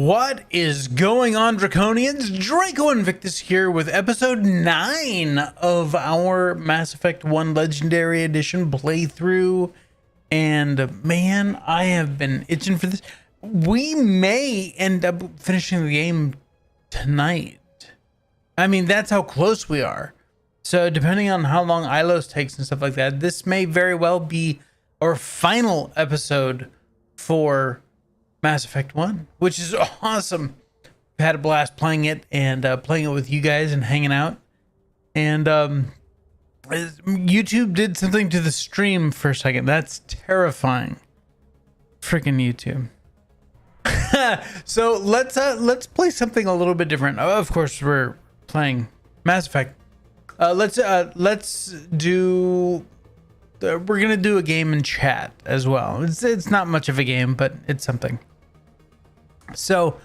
What is going on, Draconians? Draco Invictus here with episode 9 of our Mass Effect 1 Legendary Edition playthrough. And man, I have been itching for this. We may end up finishing the game tonight. I mean, that's how close we are. So depending on how long Ilos takes and stuff like that, this may very well be our final episode for Mass Effect 1, which is awesome. I've had a blast playing it and playing it with you guys and hanging out. And YouTube did something to the stream for a second. That's terrifying. Freaking YouTube. So let's play something a little bit different. Of course, we're playing Mass Effect. Let's do. We're gonna do a game in chat as well. It's not much of a game, but it's something. So,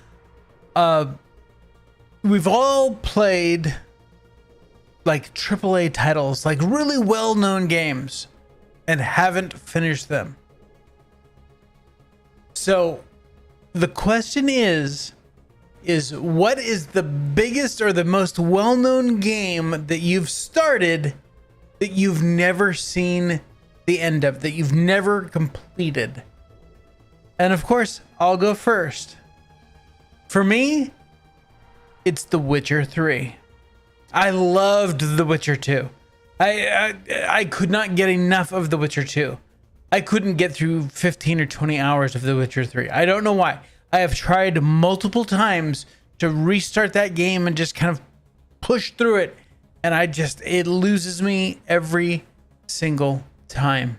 we've all played like AAA titles, like really well-known games, and haven't finished them. So, the question is what is the biggest or the most well-known game that you've started that you've never seen the end of, that you've never completed? And of course, I'll go first. For me, it's The Witcher 3. I loved The Witcher 2. I could not get enough of The Witcher 2. I couldn't get through 15 or 20 hours of The Witcher 3. I don't know why. I have tried multiple times to restart that game and just kind of push through it. And it loses me every single time.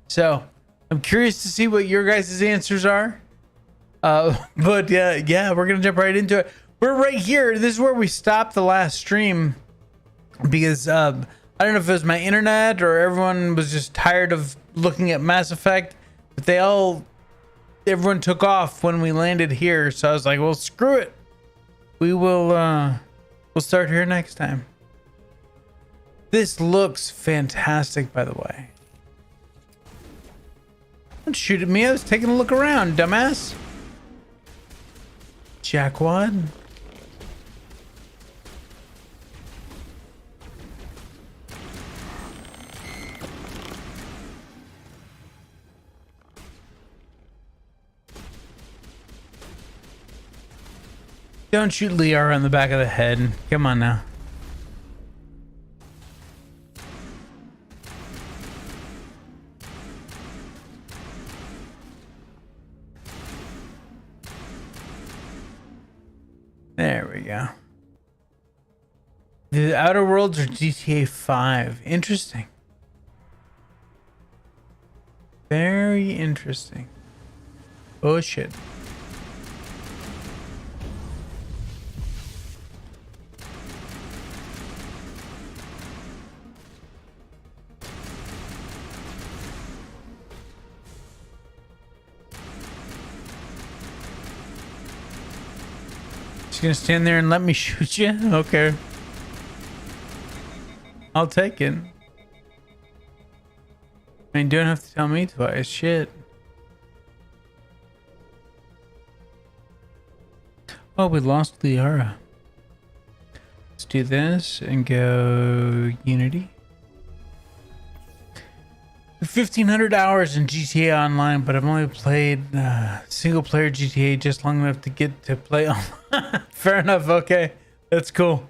So I'm curious to see what your guys' answers are. But yeah, we're gonna jump right into it. We're right here. This is where we stopped the last stream because I don't know if it was my internet or everyone was just tired of looking at Mass Effect, but everyone took off when we landed here. So I was like, well, screw it. We'll start here next time. This looks fantastic, by the way. Don't shoot at me. I was taking a look around, dumbass. Jackwad. Don't shoot Liara on the back of the head. Come on now. There we go. The Outer Worlds or GTA 5? Interesting. Very interesting. Oh shit. She's gonna stand there and let me shoot you? Okay. I'll take it. I mean, don't have to tell me twice. Shit. Oh, we lost Liara. Let's do this and go Unity. 1,500 hours in GTA Online, but I've only played single player GTA just long enough to get to play online. Fair enough. Okay, that's cool.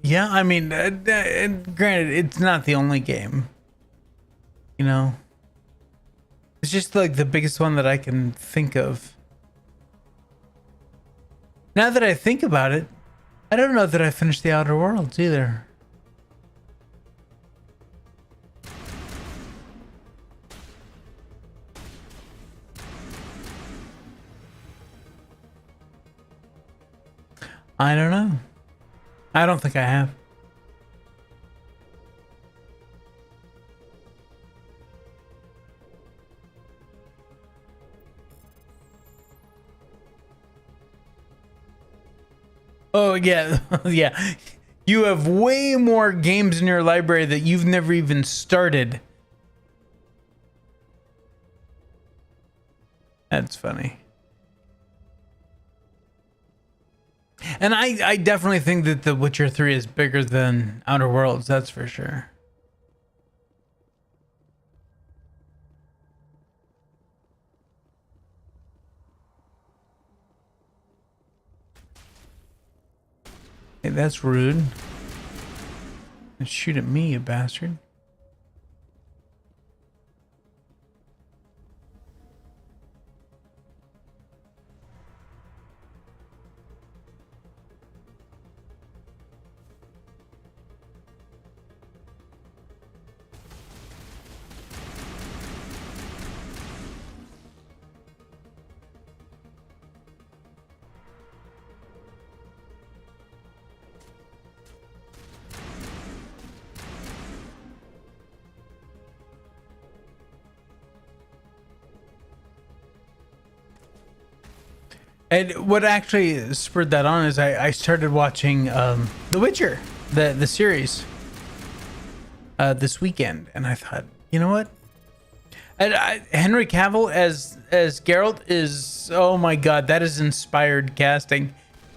Yeah, I mean, granted, it's not the only game. You know, it's just like the biggest one that I can think of. Now that I think about it, I don't know that I finished the Outer Worlds either. I don't know. I don't think I have. Oh, yeah. Yeah. You have way more games in your library that you've never even started. That's funny. And I definitely think that The Witcher 3 is bigger than Outer Worlds, that's for sure. Hey, that's rude. Shoot at me, you bastard. And what actually spurred that on is I started watching The Witcher, the series, this weekend, and I thought, you know what? Henry Cavill as Geralt is, oh my god, that is inspired casting.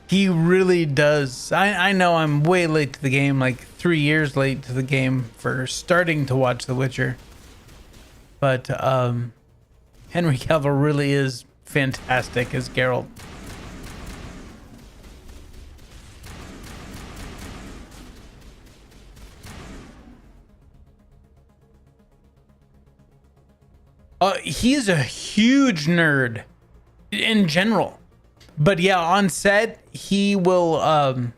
He really does. I know I'm way late to the game, like 3 years late to the game for starting to watch The Witcher, but Henry Cavill really is fantastic as Geralt. He is a huge nerd in general, but yeah, on set he will.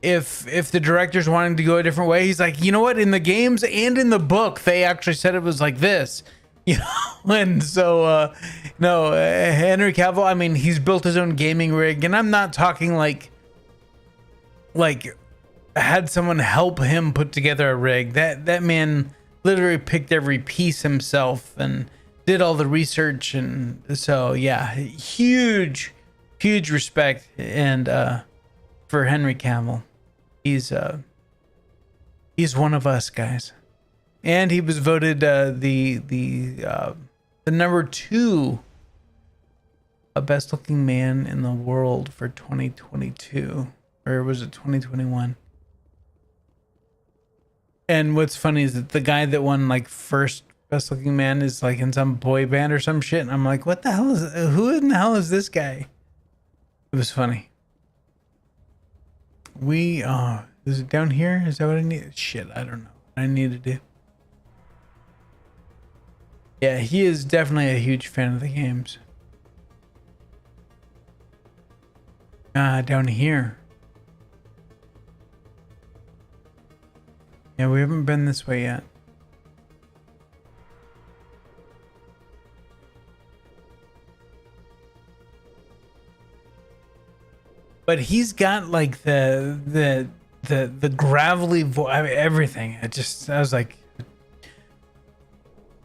If the director's wanting to go a different way, he's like, you know what? In the games and in the book, they actually said it was like this, you know. And so, no, Henry Cavill. I mean, he's built his own gaming rig, and I'm not talking like had someone help him put together a rig. That man literally picked every piece himself and did all the research, and so yeah, huge respect and for Henry Cavill. He's one of us, guys, and he was voted the number 2 best looking man in the world for 2022, or was it 2021? And what's funny is that the guy that won like first best looking man is like in some boy band or some shit. And I'm like, what the hell who in the hell is this guy? It was funny. Is it down here? Is that what I need? Shit, I don't know what I need to do. Yeah, he is definitely a huge fan of the games. Down here. Yeah, we haven't been this way yet. But he's got like the gravelly voice, everything. I was like,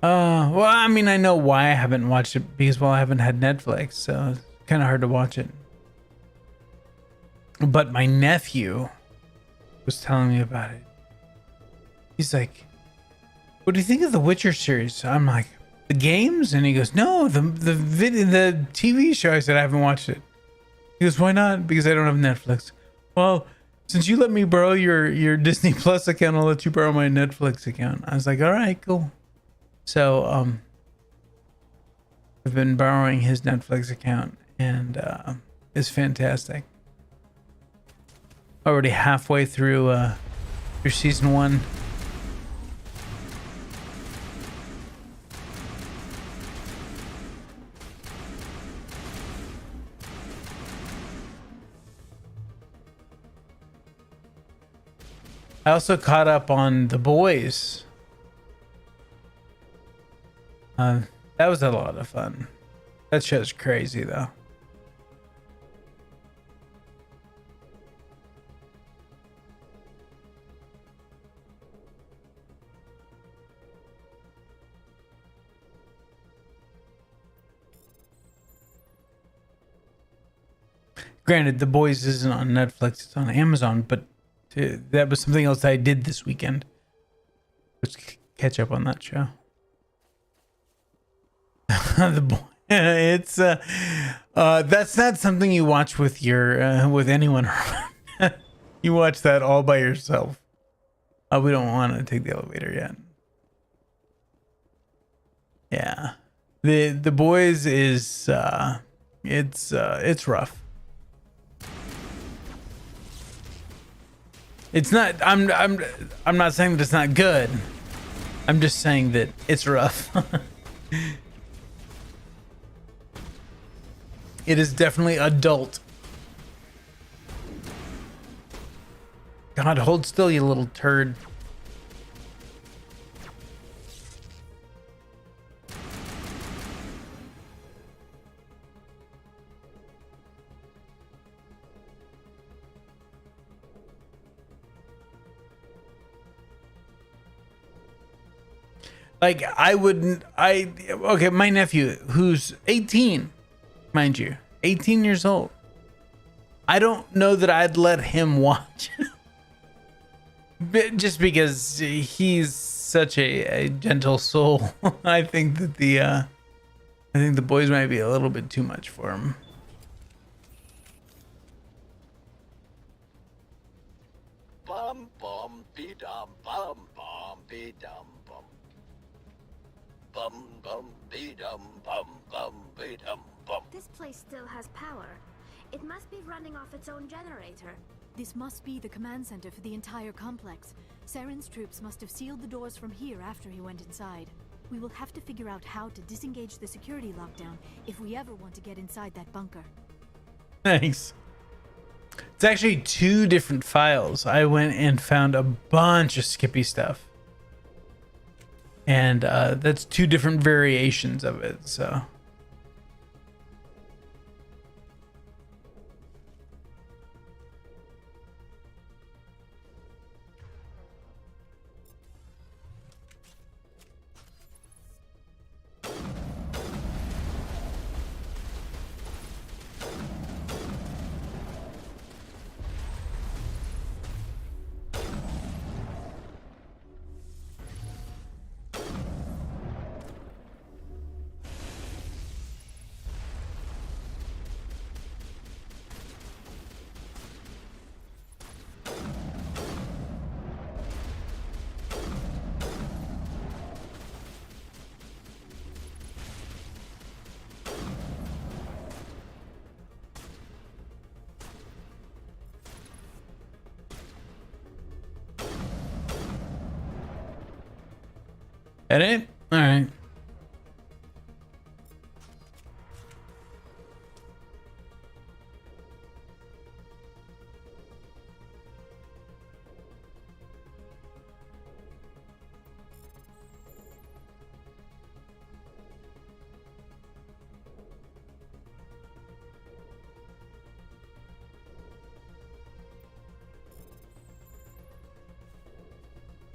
well, I mean, I know why I haven't watched it, because, well, I haven't had Netflix, so it's kind of hard to watch it. But my nephew was telling me about it. He's like, what do you think of the Witcher series? I'm like, the games? And he goes, no, the TV show. I said, I haven't watched it. He goes, why not? Because I don't have Netflix. Well, since you let me borrow your Disney Plus account, I'll let you borrow my Netflix account. I was like, all right, cool. So I've been borrowing his Netflix account, and it's fantastic. Already halfway through season 1. I also caught up on The Boys. That was a lot of fun. That show's crazy, though. Granted, The Boys isn't on Netflix, it's on Amazon, but that was something else that I did this weekend. Let's catch up on that show. The It's that's not something you watch with your with anyone. You watch that all by yourself. We don't want to take the elevator yet. Yeah, the boys is it's rough. It's not. I'm not saying that it's not good. I'm just saying that it's rough. It is definitely adult. God, hold still, you little turd. Like, okay, my nephew, who's 18, mind you, 18 years old. I don't know that I'd let him watch. Just because he's such a gentle soul. I think that the boys might be a little bit too much for him. Bum bum be dum bum bum be dum bum. Bum bum be dum bum bum be dum bum. This place still has power. It must be running off its own generator. This must be the command center for the entire complex. Saren's troops must have sealed the doors from here after he went inside. We will have to figure out how to disengage the security lockdown if we ever want to get inside that bunker. Thanks. It's actually 2 different files. I went and found a bunch of Skippy stuff. And that's 2 different variations of it, so... That it? All right.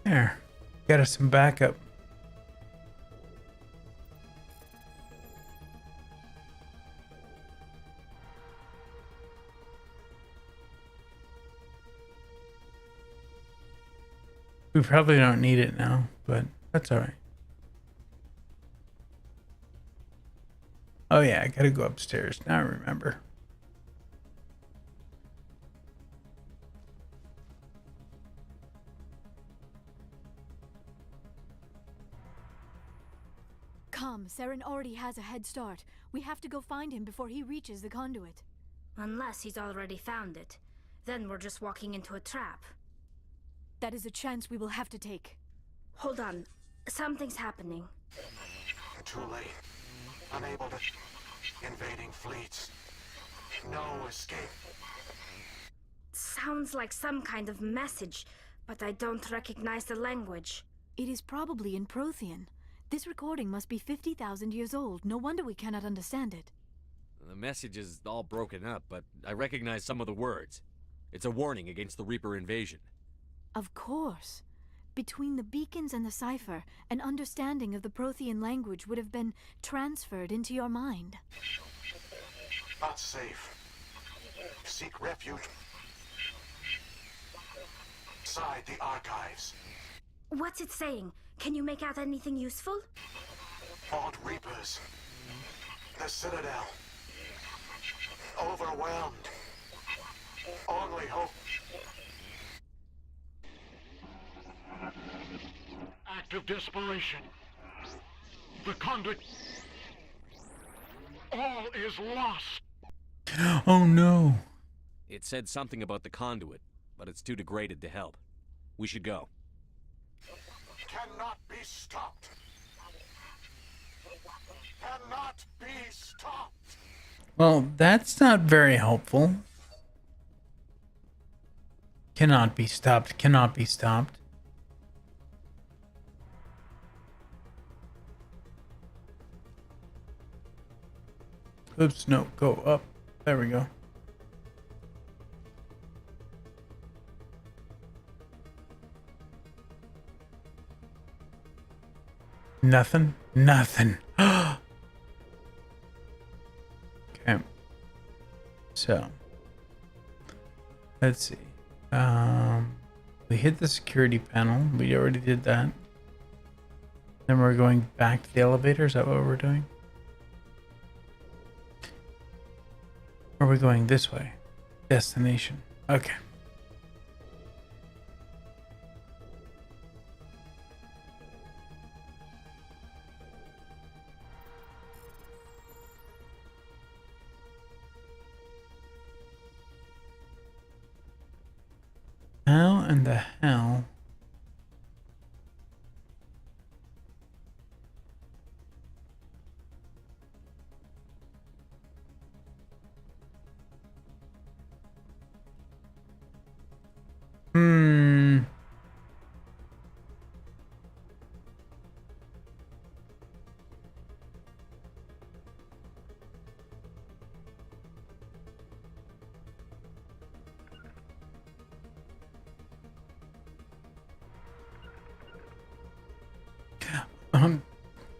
There. Got us some backup. We probably don't need it now, but that's all right. Oh yeah, I gotta go upstairs. Now I remember. Come, Saren already has a head start. We have to go find him before he reaches the conduit. Unless he's already found it. Then we're just walking into a trap. That is a chance we will have to take. Hold on. Something's happening. Too late. Unable to... Invading fleets. No escape. Sounds like some kind of message, but I don't recognize the language. It is probably in Prothean. This recording must be 50,000 years old. No wonder we cannot understand it. The message is all broken up, but I recognize some of the words. It's a warning against the Reaper invasion. Of course. Between the beacons and the cipher, an understanding of the Prothean language would have been transferred into your mind. Not safe. Seek refuge. Inside the archives. What's it saying? Can you make out anything useful? Fought Reapers. The Citadel. Overwhelmed. Only hope. Act of desperation. The conduit. All is lost. Oh no. It said something about the conduit, but it's too degraded to help. We should go. Cannot be stopped. Cannot be stopped. Well, that's not very helpful. Cannot be stopped. Cannot be stopped. Oops, no, go up. There we go. Nothing? Nothing. Okay. So, let's see. We hit the security panel. We already did that. Then we're going back to the elevator. Is that what we're doing? Or are we going this way? Destination. Okay. How in the hell?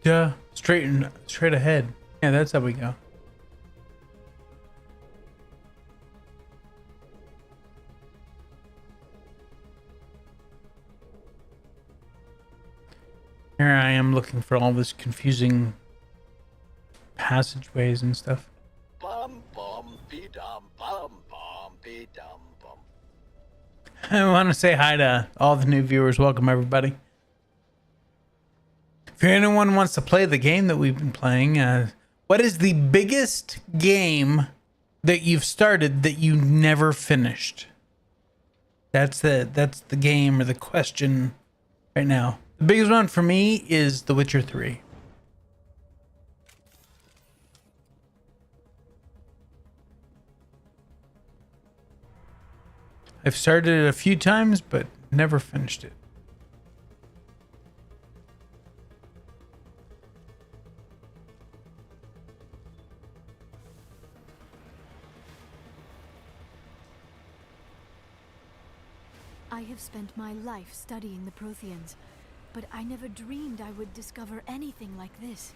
Yeah, straight ahead. Yeah, that's how we go. Here I am looking for all this confusing passageways and stuff. Bum bum be dum bum bum be dum bum. I want to say hi to all the new viewers. Welcome, everybody. If anyone wants to play the game that we've been playing, what is the biggest game that you've started that you never finished? That's the game or the question right now. The biggest one for me is The Witcher 3. I've started it a few times, but never finished it. I have spent my life studying the Protheans, but I never dreamed I would discover anything like this.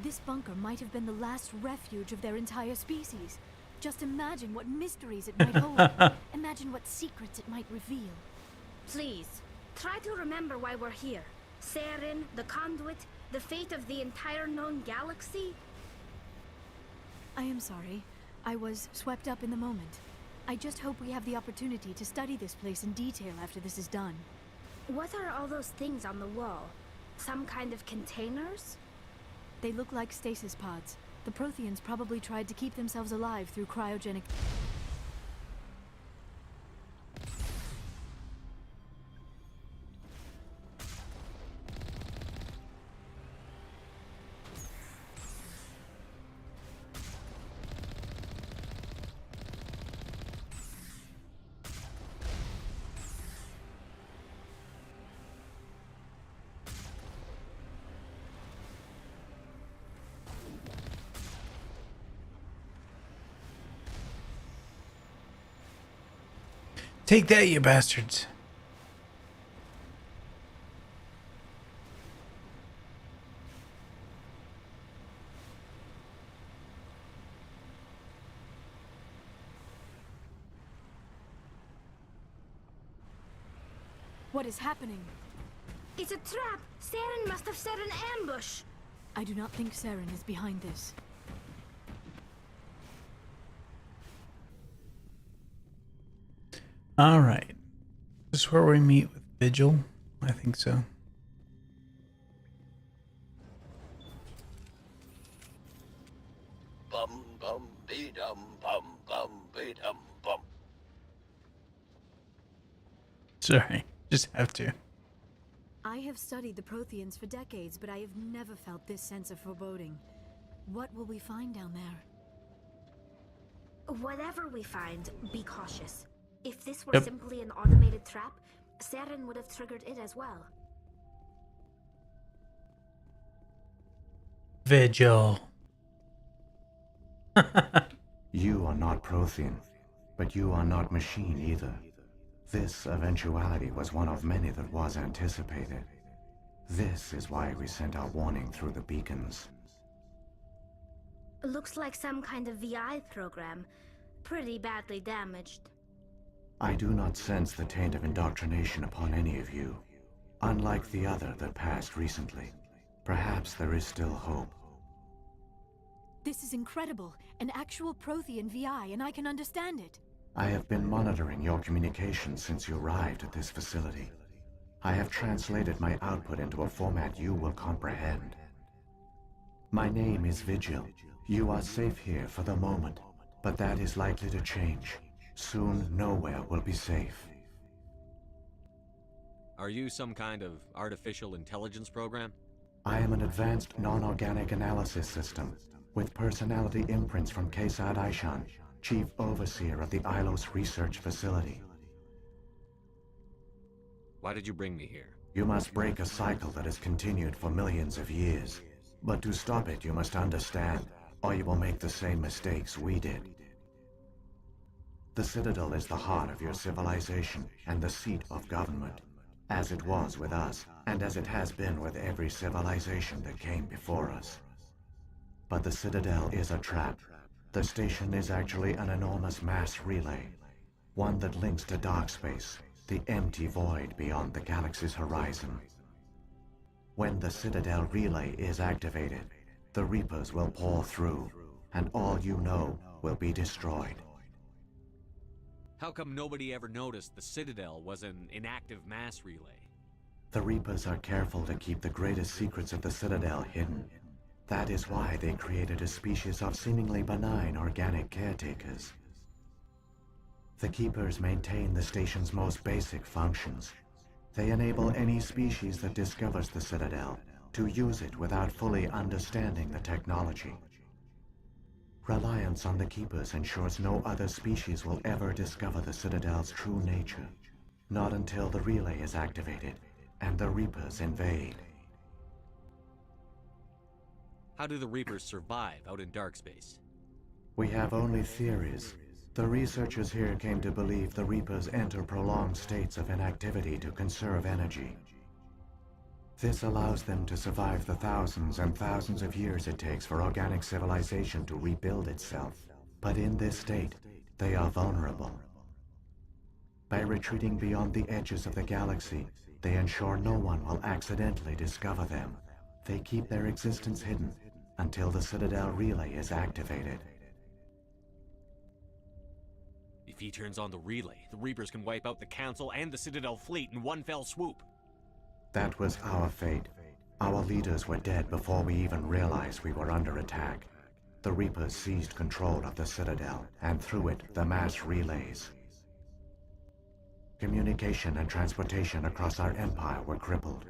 This bunker might have been the last refuge of their entire species. Just imagine what mysteries it might hold. Imagine what secrets it might reveal. Please, try to remember why we're here. Saren, the conduit, the fate of the entire known galaxy. I am sorry. I was swept up in the moment. I just hope we have the opportunity to study this place in detail after this is done. What are all those things on the wall? Some kind of containers? They look like stasis pods. The Protheans probably tried to keep themselves alive through cryogenic... Take that, you bastards. What is happening? It's a trap! Saren must have set an ambush! I do not think Saren is behind this. All right. Is this where we meet with Vigil? I think so. Bum bum be dum bum bum be dum bum. Sorry, just have to. I have studied the Protheans for decades, but I have never felt this sense of foreboding. What will we find down there? Whatever we find, be cautious. If this were Yep. simply an automated trap, Saren would have triggered it as well. Vigil. You are not Prothean, but you are not machine either. This eventuality was one of many that was anticipated. This is why we sent our warning through the beacons. Looks like some kind of VI program. Pretty badly damaged. I do not sense the taint of indoctrination upon any of you. Unlike the other that passed recently, perhaps there is still hope. This is incredible. An actual Prothean VI, and I can understand it. I have been monitoring your communications since you arrived at this facility. I have translated my output into a format you will comprehend. My name is Vigil. You are safe here for the moment, but that is likely to change. Soon, nowhere will be safe. Are you some kind of artificial intelligence program? I am an advanced non-organic analysis system, with personality imprints from 𝐂𝐡𝐚𝐧𝐬𝐭, Chief Overseer of the Ilos Research Facility. Why did you bring me here? You must break a cycle that has continued for millions of years. But to stop it, you must understand, or you will make the same mistakes we did. The Citadel is the heart of your civilization and the seat of government, as it was with us, and as it has been with every civilization that came before us. But the Citadel is a trap. The station is actually an enormous mass relay, one that links to dark space, the empty void beyond the galaxy's horizon. When the Citadel relay is activated, the Reapers will pour through, and all you know will be destroyed. How come nobody ever noticed the Citadel was an inactive mass relay? The Reapers are careful to keep the greatest secrets of the Citadel hidden. That is why they created a species of seemingly benign organic caretakers. The Keepers maintain the station's most basic functions. They enable any species that discovers the Citadel to use it without fully understanding the technology. Reliance on the Keepers ensures no other species will ever discover the Citadel's true nature. Not until the relay is activated and the Reapers invade. How do the Reapers survive out in dark space? We have only theories. The researchers here came to believe the Reapers enter prolonged states of inactivity to conserve energy. This allows them to survive the thousands and thousands of years it takes for organic civilization to rebuild itself. But in this state, they are vulnerable. By retreating beyond the edges of the galaxy, they ensure no one will accidentally discover them. They keep their existence hidden until the Citadel relay is activated. If he turns on the relay, the Reapers can wipe out the Council and the Citadel fleet in one fell swoop. That was our fate. Our leaders were dead before we even realized we were under attack. The Reapers seized control of the Citadel, and through it, the mass relays. Communication and transportation across our empire were crippled.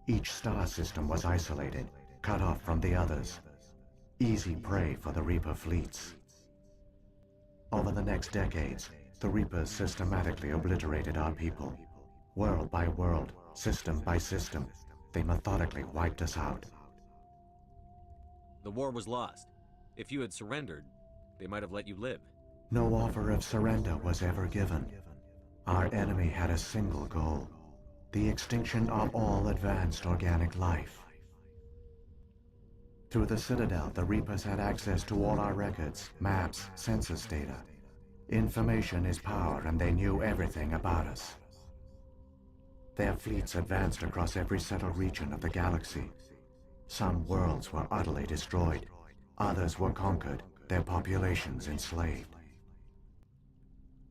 Each star system was isolated, cut off from the others. Easy prey for the Reaper fleets. Over the next decades, the Reapers systematically obliterated our people. World by world, system by system, they methodically wiped us out. The war was lost. If you had surrendered, they might have let you live. No offer of surrender was ever given. Our enemy had a single goal: the extinction of all advanced organic life. Through the Citadel, the Reapers had access to all our records, maps, census data. Information is power, and they knew everything about us. Their fleets advanced across every settled region of the galaxy. Some worlds were utterly destroyed. Others were conquered, their populations enslaved.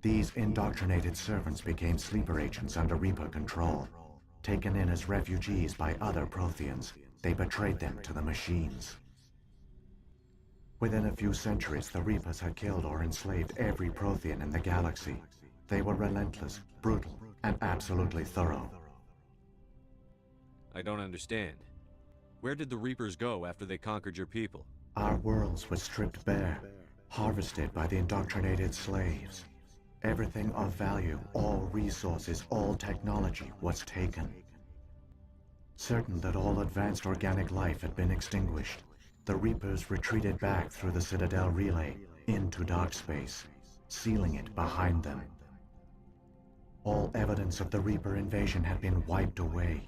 These indoctrinated servants became sleeper agents under Reaper control. Taken in as refugees by other Protheans, they betrayed them to the machines. Within a few centuries, the Reapers had killed or enslaved every Prothean in the galaxy. They were relentless, brutal, and absolutely thorough. I don't understand. Where did the Reapers go after they conquered your people? Our worlds were stripped bare, harvested by the indoctrinated slaves. Everything of value, all resources, all technology was taken. Certain that all advanced organic life had been extinguished, the Reapers retreated back through the Citadel relay into dark space, sealing it behind them. All evidence of the Reaper invasion had been wiped away.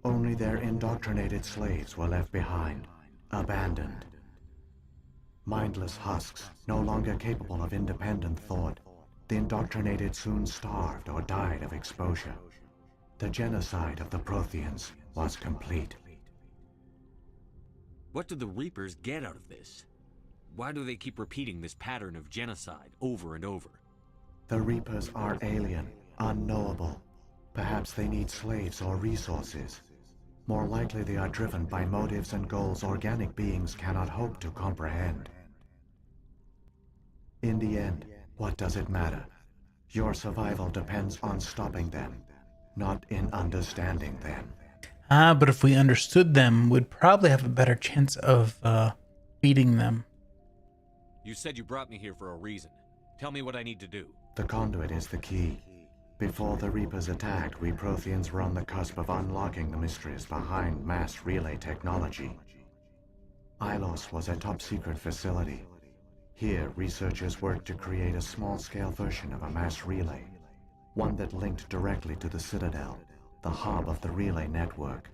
Only their indoctrinated slaves were left behind, abandoned. Mindless husks, no longer capable of independent thought, the indoctrinated soon starved or died of exposure. The genocide of the Protheans was complete. What do the Reapers get out of this? Why do they keep repeating this pattern of genocide over and over? The Reapers are alien, unknowable. Perhaps they need slaves or resources. More likely they are driven by motives and goals organic beings cannot hope to comprehend. In the end, what does it matter? Your survival depends on stopping them, not in understanding them. But if we understood them, we'd probably have a better chance of beating them. You said you brought me here for a reason. Tell me what I need to do. The conduit is the key. Before the Reapers attacked, we Protheans were on the cusp of unlocking the mysteries behind mass relay technology. Ilos was a top-secret facility. Here, researchers worked to create a small-scale version of a mass relay, one that linked directly to the Citadel, the hub of the relay network.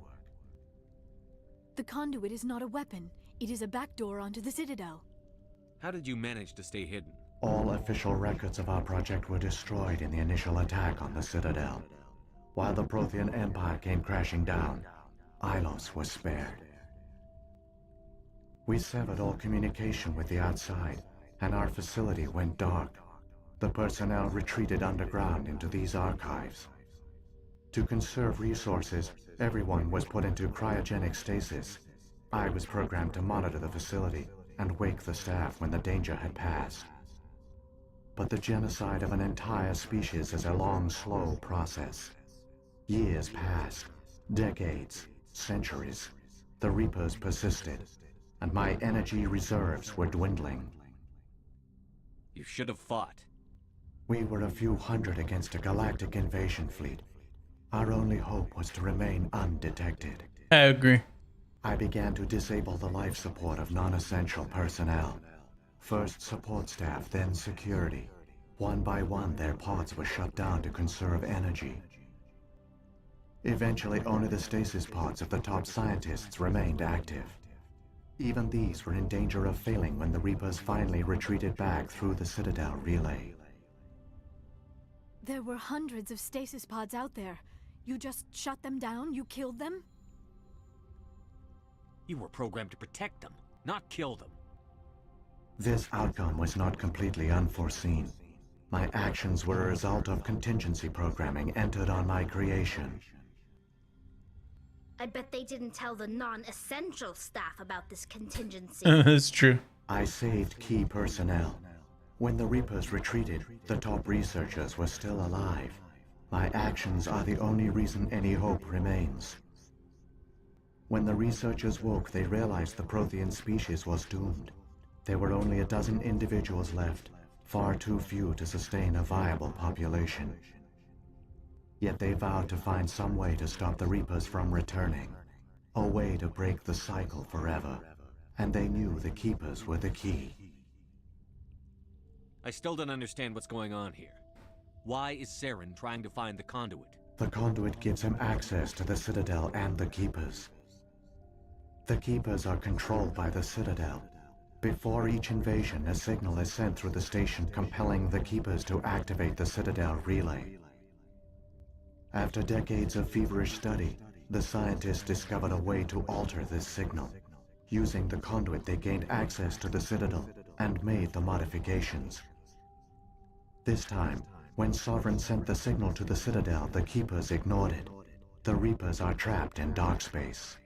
The conduit is not a weapon. It is a backdoor onto the Citadel. How did you manage to stay hidden? All official records of our project were destroyed in the initial attack on the Citadel. While the Prothean Empire came crashing down, Ilos was spared. We severed all communication with the outside, and our facility went dark. The personnel retreated underground into these archives. To conserve resources, everyone was put into cryogenic stasis. I was programmed to monitor the facility and wake the staff when the danger had passed. But the genocide of an entire species is a long, slow process. Years passed, decades, centuries. The Reapers persisted, and my energy reserves were dwindling. You should have fought. We were a few hundred against a galactic invasion fleet. Our only hope was to remain undetected. I agree. I began to disable the life support of non-essential personnel. First support staff, then security. One by one, their pods were shut down to conserve energy. Eventually, only the stasis pods of the top scientists remained active. Even these were in danger of failing when the Reapers finally retreated back through the Citadel relay. There were hundreds of stasis pods out there. You just shut them down? You killed them? You were programmed to protect them, not kill them. This outcome was not completely unforeseen. My actions were a result of contingency programming entered on my creation. I bet they didn't tell the non-essential staff about this contingency. That's true. I saved key personnel. When the Reapers retreated, the top researchers were still alive. My actions are the only reason any hope remains. When the researchers woke, they realized the Prothean species was doomed. There were only a dozen individuals left, far too few to sustain a viable population. Yet they vowed to find some way to stop the Reapers from returning, a way to break the cycle forever, and they knew the Keepers were the key. I still don't understand what's going on here. Why is Saren trying to find the conduit? The conduit gives him access to the Citadel and the Keepers. The Keepers are controlled by the Citadel. Before each invasion, a signal is sent through the station compelling the Keepers to activate the Citadel relay. After decades of feverish study, The scientists discovered a way to alter this signal. Using the conduit, they gained access to the Citadel and made the modifications. This time, when Sovereign sent the signal to the Citadel, the Keepers ignored it. The Reapers are trapped in dark space.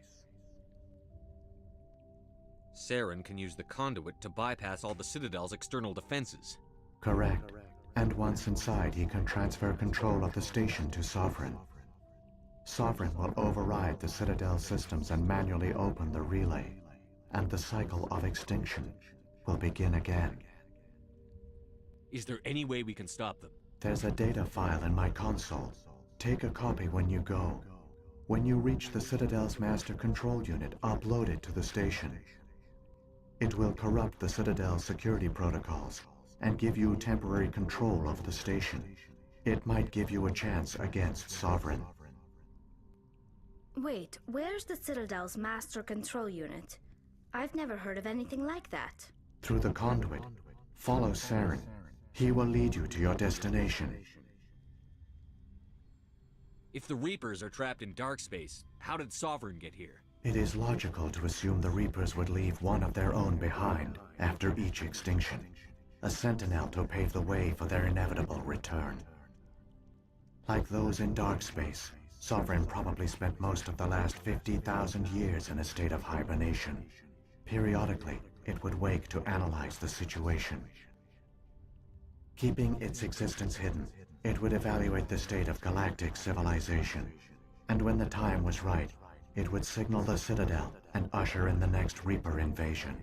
Saren can use the conduit to bypass all the Citadel's external defenses. Correct. And once inside, he can transfer control of the station to Sovereign. Sovereign will override the Citadel systems and manually open the relay, and the cycle of extinction will begin again. Is there any way we can stop them? There's a data file in my console. Take a copy when you go. When you reach the Citadel's master control unit, upload it to the station. It will corrupt the Citadel's security protocols and give you temporary control of the station. It might give you a chance against Sovereign. Wait, where's the Citadel's master control unit? I've never heard of anything like that. Through the conduit, follow Saren. He will lead you to your destination. If the Reapers are trapped in dark space, how did Sovereign get here? It is logical to assume the Reapers would leave one of their own behind after each extinction. A sentinel to pave the way for their inevitable return. Like those in dark space, Sovereign probably spent most of the last 50,000 years in a state of hibernation. Periodically, it would wake to analyze the situation. Keeping its existence hidden, it would evaluate the state of galactic civilization. And when the time was right, it would signal the Citadel and usher in the next Reaper invasion.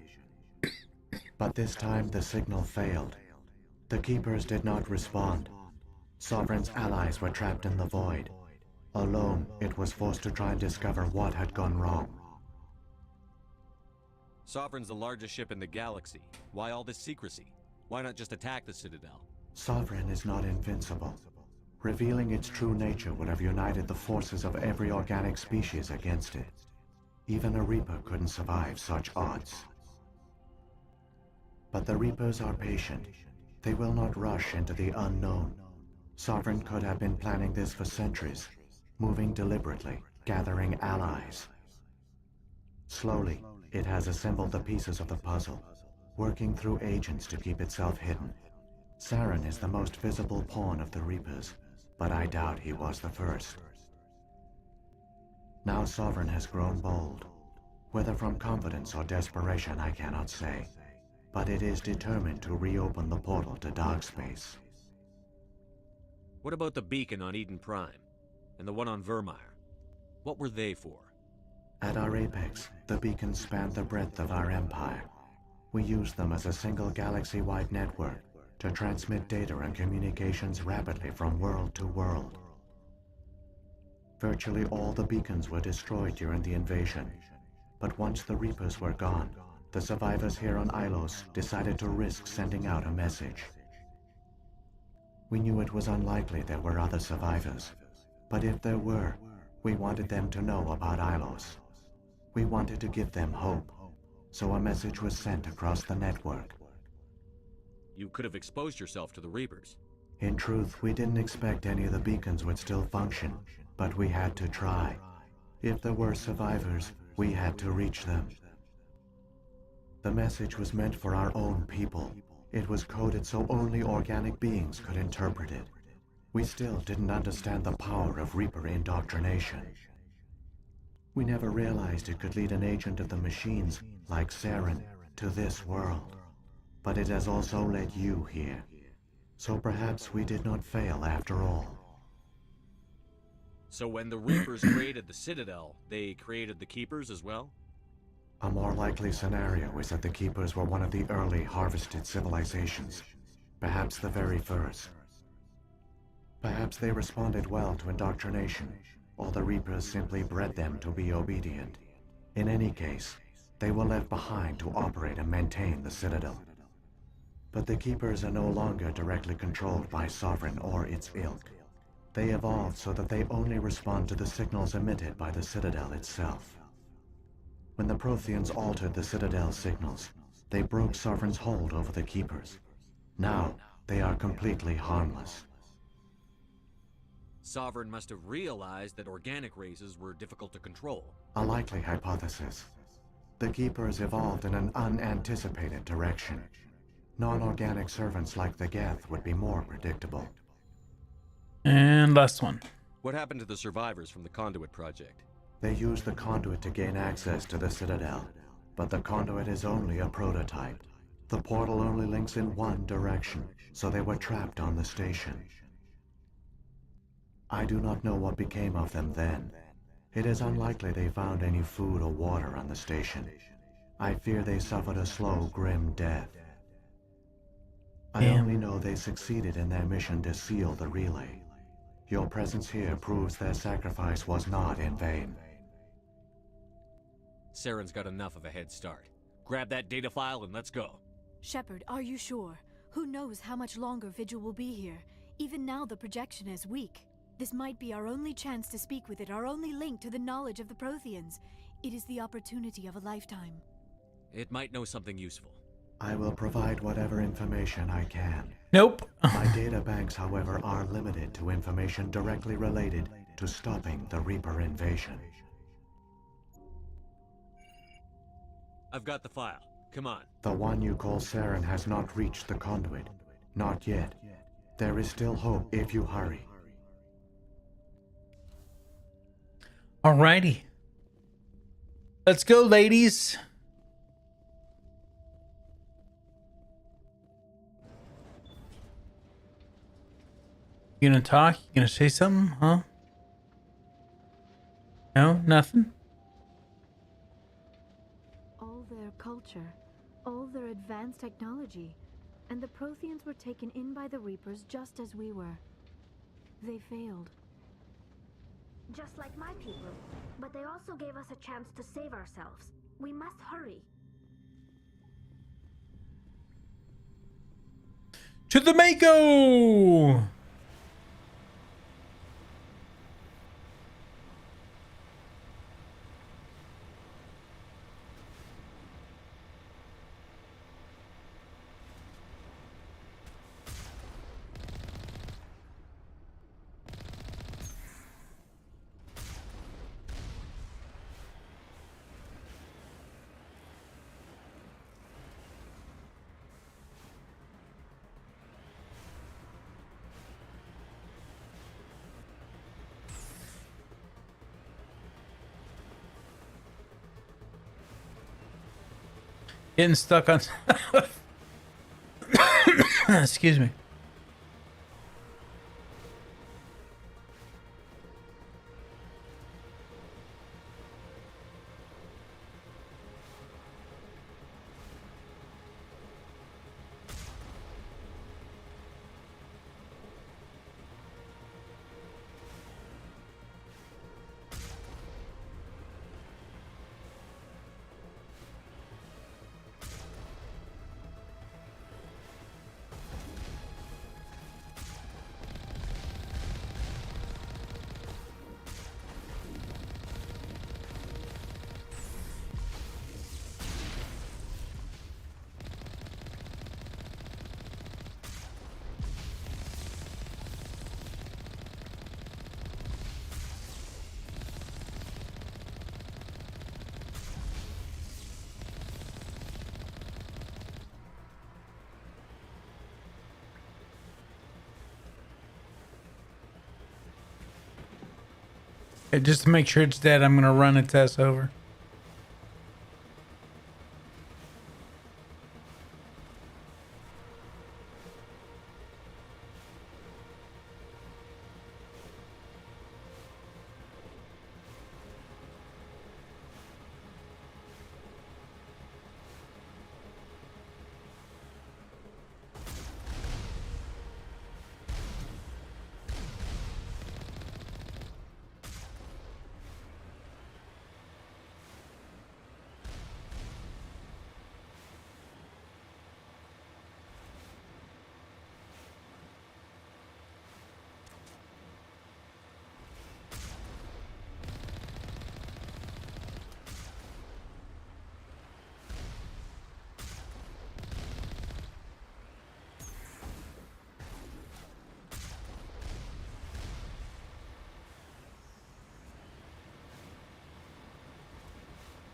But this time the signal failed. The Keepers did not respond. Sovereign's allies were trapped in the void. Alone, it was forced to try and discover what had gone wrong. Sovereign's the largest ship in the galaxy. Why all this secrecy? Why not just attack the Citadel? Sovereign is not invincible. Revealing its true nature would have united the forces of every organic species against it. Even a Reaper couldn't survive such odds. But the Reapers are patient. They will not rush into the unknown. Sovereign could have been planning this for centuries, moving deliberately, gathering allies. Slowly, it has assembled the pieces of the puzzle, working through agents to keep itself hidden. Saren is the most visible pawn of the Reapers, but I doubt he was the first. Now Sovereign has grown bold. Whether from confidence or desperation, I cannot say. But it is determined to reopen the portal to dark space. What about the beacon on Eden Prime? And the one on Vermeer? What were they for? At our apex, the beacons spanned the breadth of our empire. We used them as a single galaxy-wide network to transmit data and communications rapidly from world to world. Virtually all the beacons were destroyed during the invasion, but once the Reapers were gone, the survivors here on Ilos decided to risk sending out a message. We knew it was unlikely there were other survivors, but if there were, we wanted them to know about Ilos. We wanted to give them hope, so a message was sent across the network. You could have exposed yourself to the Reapers. In truth, we didn't expect any of the beacons would still function, but we had to try. If there were survivors, we had to reach them. The message was meant for our own people. It was coded so only organic beings could interpret it. We still didn't understand the power of Reaper indoctrination. We never realized it could lead an agent of the machines, like Saren, to this world. But it has also led you here. So perhaps we did not fail after all. So when the Reapers created the Citadel, they created the Keepers as well? A more likely scenario is that the Keepers were one of the early harvested civilizations, perhaps the very first. Perhaps they responded well to indoctrination, or the Reapers simply bred them to be obedient. In any case, they were left behind to operate and maintain the Citadel. But the Keepers are no longer directly controlled by Sovereign or its ilk. They evolved so that they only respond to the signals emitted by the Citadel itself. When the Protheans altered the Citadel's signals, they broke Sovereign's hold over the Keepers. Now, they are completely harmless. Sovereign must have realized that organic races were difficult to control. A likely hypothesis. The Keepers evolved in an unanticipated direction. Non-organic servants like the Geth would be more predictable. And last one. What happened to the survivors from the Conduit project? They used the conduit to gain access to the Citadel, but the conduit is only a prototype. The portal only links in one direction, so they were trapped on the station. I do not know what became of them then. It is unlikely they found any food or water on the station. I fear they suffered a slow, grim death. I only know they succeeded in their mission to seal the relay. Your presence here proves their sacrifice was not in vain. Saren's got enough of a head start. Grab that data file and let's go. Shepard, are you sure? Who knows how much longer Vigil will be here? Even now the projection is weak. This might be our only chance to speak with it, our only link to the knowledge of the Protheans. It is the opportunity of a lifetime. It might know something useful. I will provide whatever information I can. Nope. My data banks, however, are limited to information directly related to stopping the Reaper invasion. I've got the file. Come on. The one you call Saren has not reached the conduit. Not yet. There is still hope if you hurry. Alrighty. Let's go, ladies. You gonna talk? You gonna say something? Huh? No? Nothing? All their culture, all their advanced technology, and the Protheans were taken in by the Reapers just as we were. They failed. Just like my people. But they also gave us a chance to save ourselves. We must hurry. To the Mako! Getting stuck on... Excuse me. Just to make sure it's dead, I'm gonna run a test over.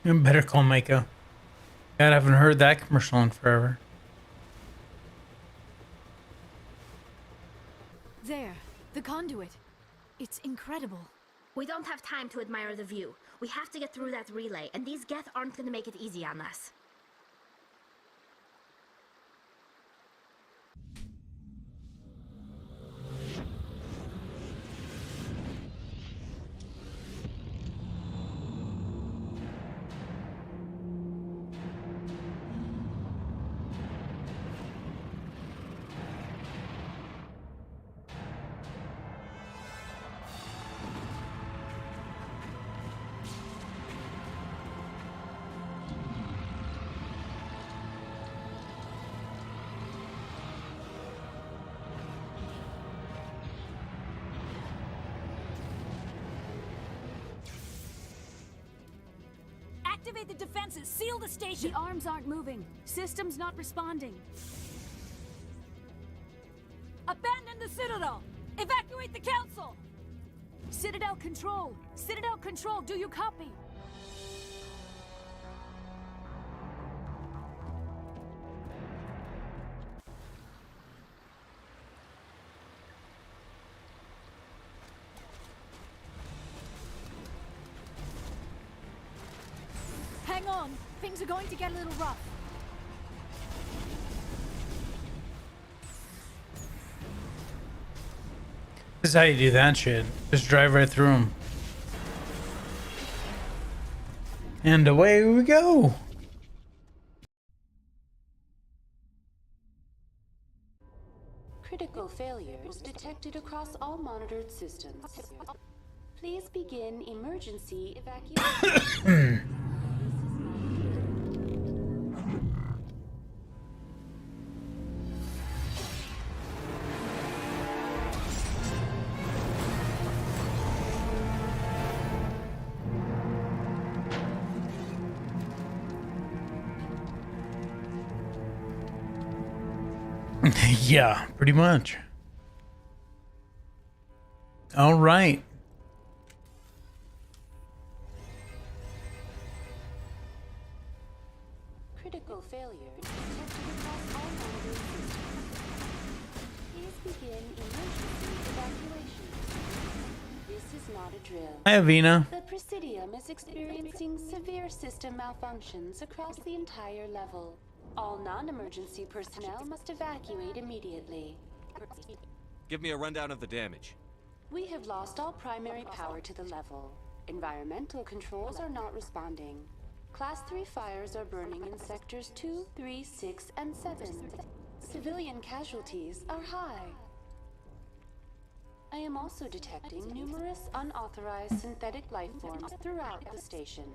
You better call Mako. God, I haven't heard that commercial in forever. There, the conduit. It's incredible. We don't have time to admire the view. We have to get through that relay, and these Geth aren't gonna make it easy on us. Activate the defenses! Seal the station! The arms aren't moving. System's not responding. Abandon the Citadel! Evacuate the Council! Citadel Control! Citadel Control, do you copy? Hang on! Things are going to get a little rough. This is how you do that shit. Just drive right through them. And away we go. Critical failures detected across all monitored systems. Please begin emergency evacuation. Yeah, pretty much. All right. Critical failures detected across all monitored systems. Please begin emergency evacuation. This is not a drill. Hi, Avina. The Presidium is experiencing severe system malfunctions across the entire level. All non-emergency personnel must evacuate immediately. Give me a rundown of the damage. We have lost all primary power to the level. Environmental controls are not responding. Class 3 fires are burning in sectors 2, 3, 6, and 7. Civilian casualties are high. I am also detecting numerous unauthorized synthetic life forms throughout the station.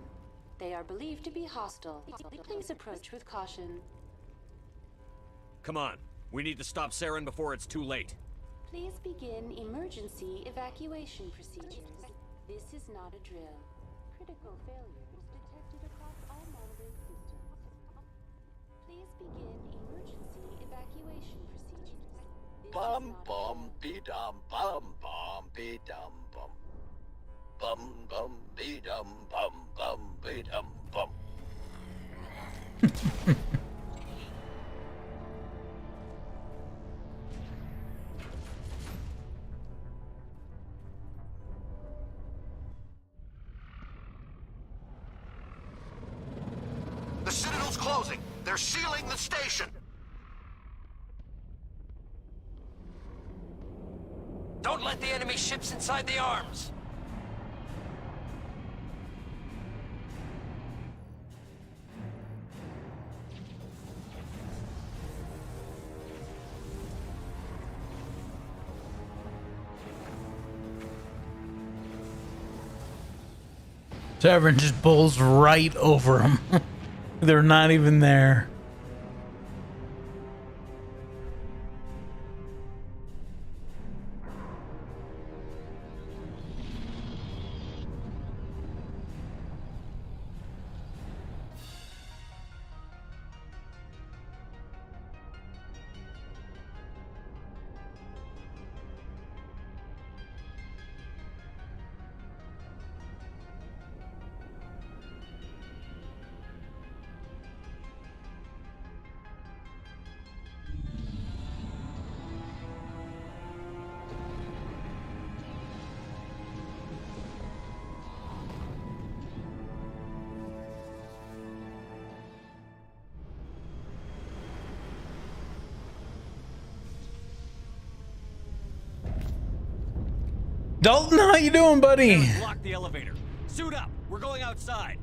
They are believed to be hostile. Please approach with caution. Come on. We need to stop Saren before it's too late. Please begin emergency evacuation procedures. This is not a drill. Critical failures detected across all monitoring systems. Please begin emergency evacuation procedures. This Bum is not bum a drill. be dum bum bum be dum bum. Bum bum be dum bum bum be dum bum. The Citadel's closing. They're sealing the station. Don't let the enemy ships inside the arms! Tavern just bowls right over them. They're not even there. Dalton, how you doing, buddy? Lock the elevator. Suit up. We're going outside.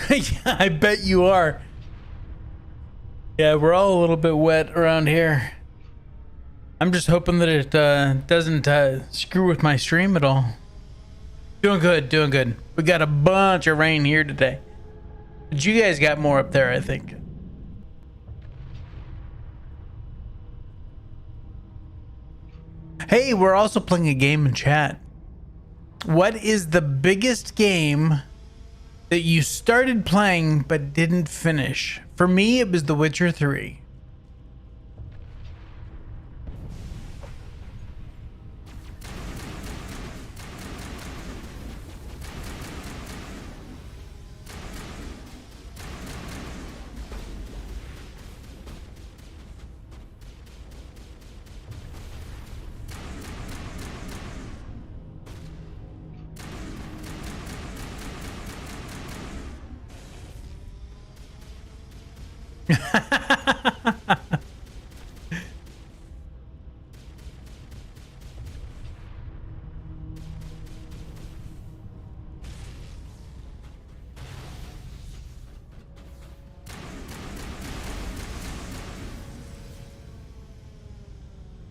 Yeah, I bet you are. Yeah, we're all a little bit wet around here. I'm just hoping that it doesn't screw with my stream at all. Doing good, doing good. We got a bunch of rain here today. But you guys got more up there, I think. Hey, we're also playing a game in chat. What is the biggest game that you started playing but didn't finish? For me, it was The Witcher 3.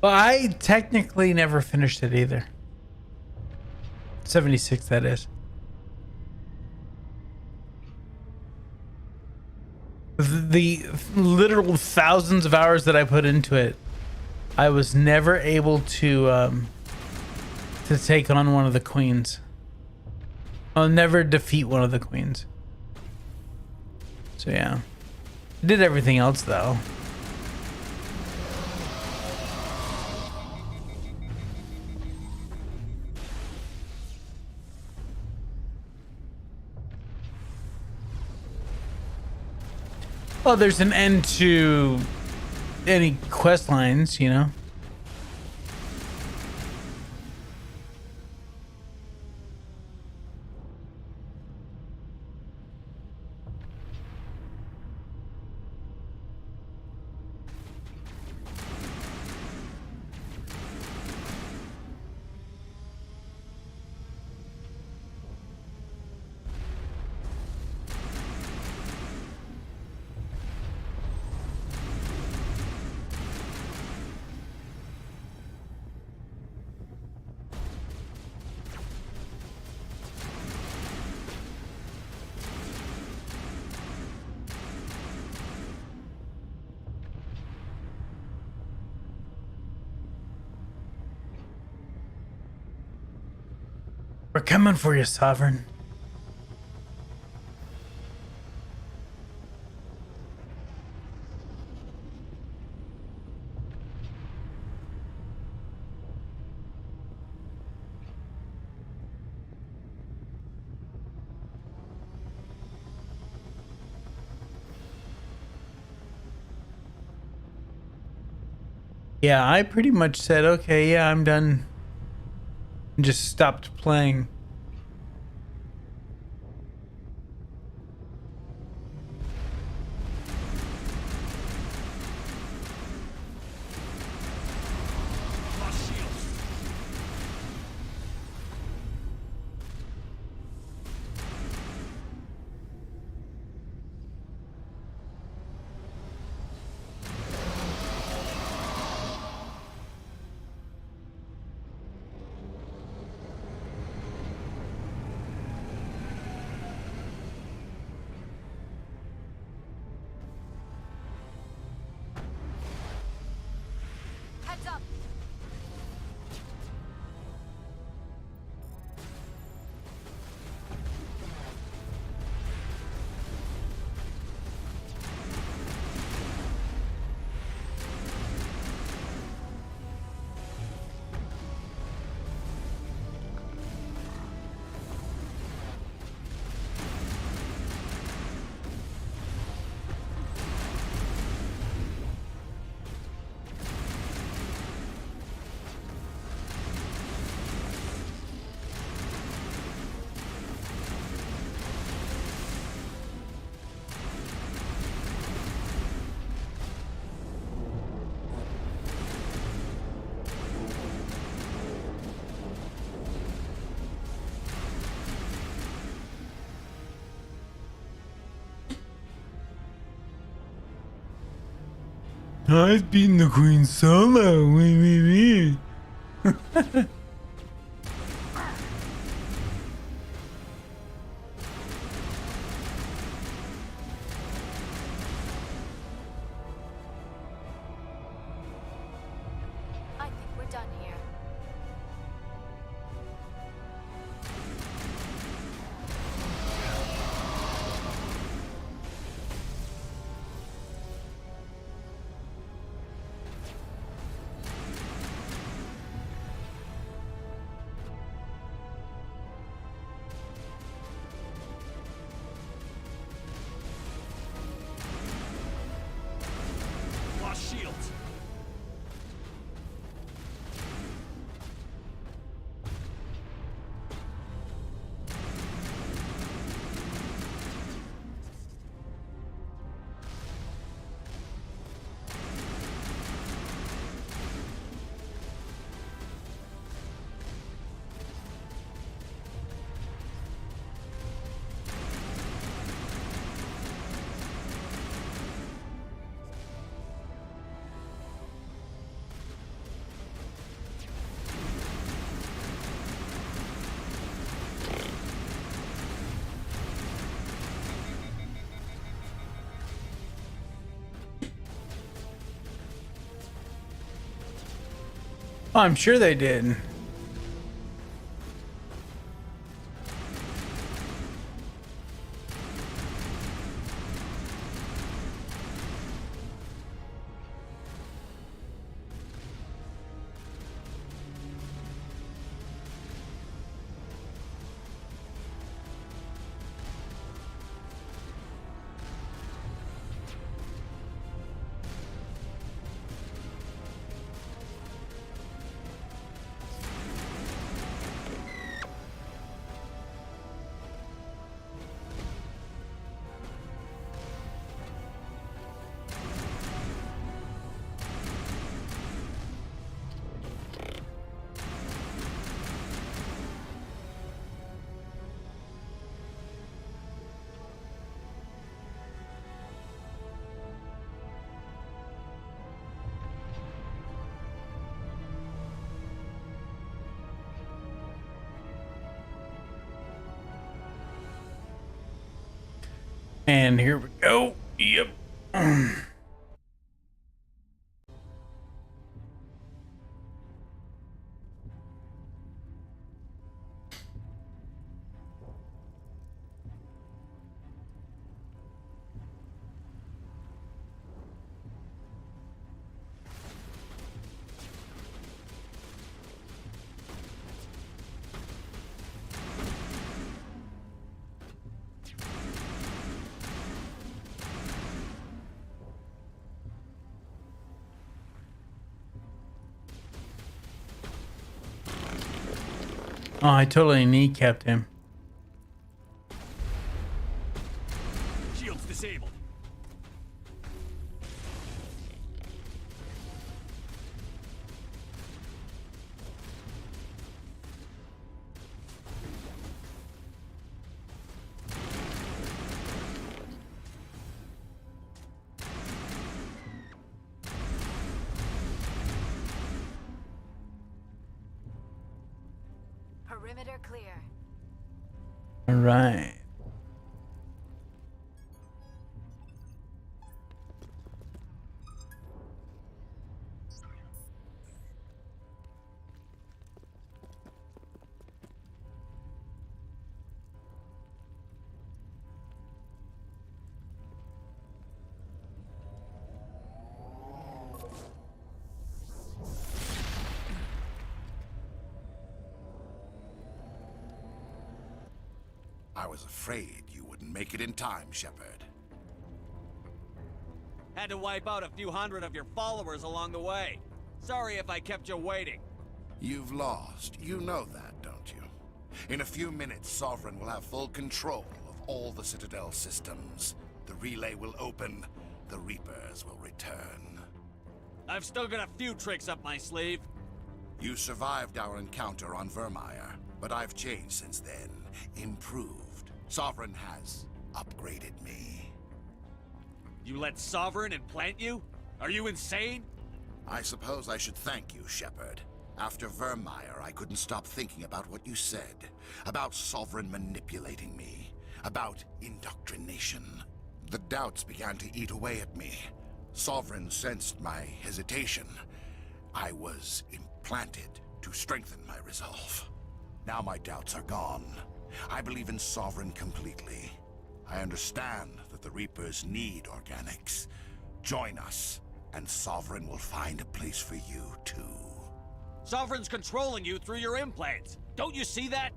Well, I technically never finished it either. 76, that is. The literal thousands of hours that I put into it, I was never able to take on one of the queens. I'll never defeat one of the queens. So yeah, did everything else though. Well, there's an end to any quest lines, you know. We're coming for you, Sovereign. Yeah, I pretty much said, okay, yeah, I'm done. And just stopped playing. I've beaten the Queen solo. Wee. I think we're done here. Lost shields. I'm sure they did. And here we go. Yep. Oh, I totally kneecapped him. Shields disabled. Perimeter clear. All right. I was afraid you wouldn't make it in time, Shepard. Had to wipe out a few hundred of your followers along the way. Sorry if I kept you waiting. You've lost. You know that, don't you? In a few minutes, Sovereign will have full control of all the Citadel systems. The relay will open. The Reapers will return. I've still got a few tricks up my sleeve. You survived our encounter on Vermeer, but I've changed since then. Improved. Sovereign has upgraded me. You let Sovereign implant you? Are you insane? I suppose I should thank you, Shepard. After Vermeer, I couldn't stop thinking about what you said. About Sovereign manipulating me. About indoctrination. The doubts began to eat away at me. Sovereign sensed my hesitation. I was implanted to strengthen my resolve. Now my doubts are gone. I believe in Sovereign completely. I understand that the Reapers need organics. Join us, and Sovereign will find a place for you, too. Sovereign's controlling you through your implants. Don't you see that?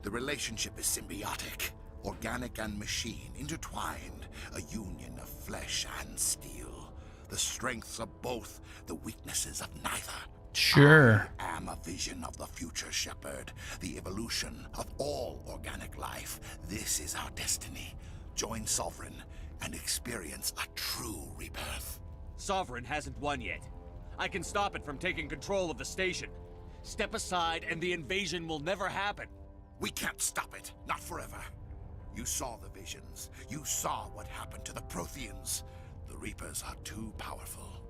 The relationship is symbiotic. Organic and machine, intertwined. A union of flesh and steel. The strengths of both, the weaknesses of neither. Sure. I am a vision of the future, Shepard. The evolution of all organic life. This is our destiny. Join Sovereign and experience a true rebirth. Sovereign hasn't won yet. I can stop it from taking control of the station. Step aside and the invasion will never happen. We can't stop it. Not forever. You saw the visions. You saw what happened to the Protheans. The Reapers are too powerful.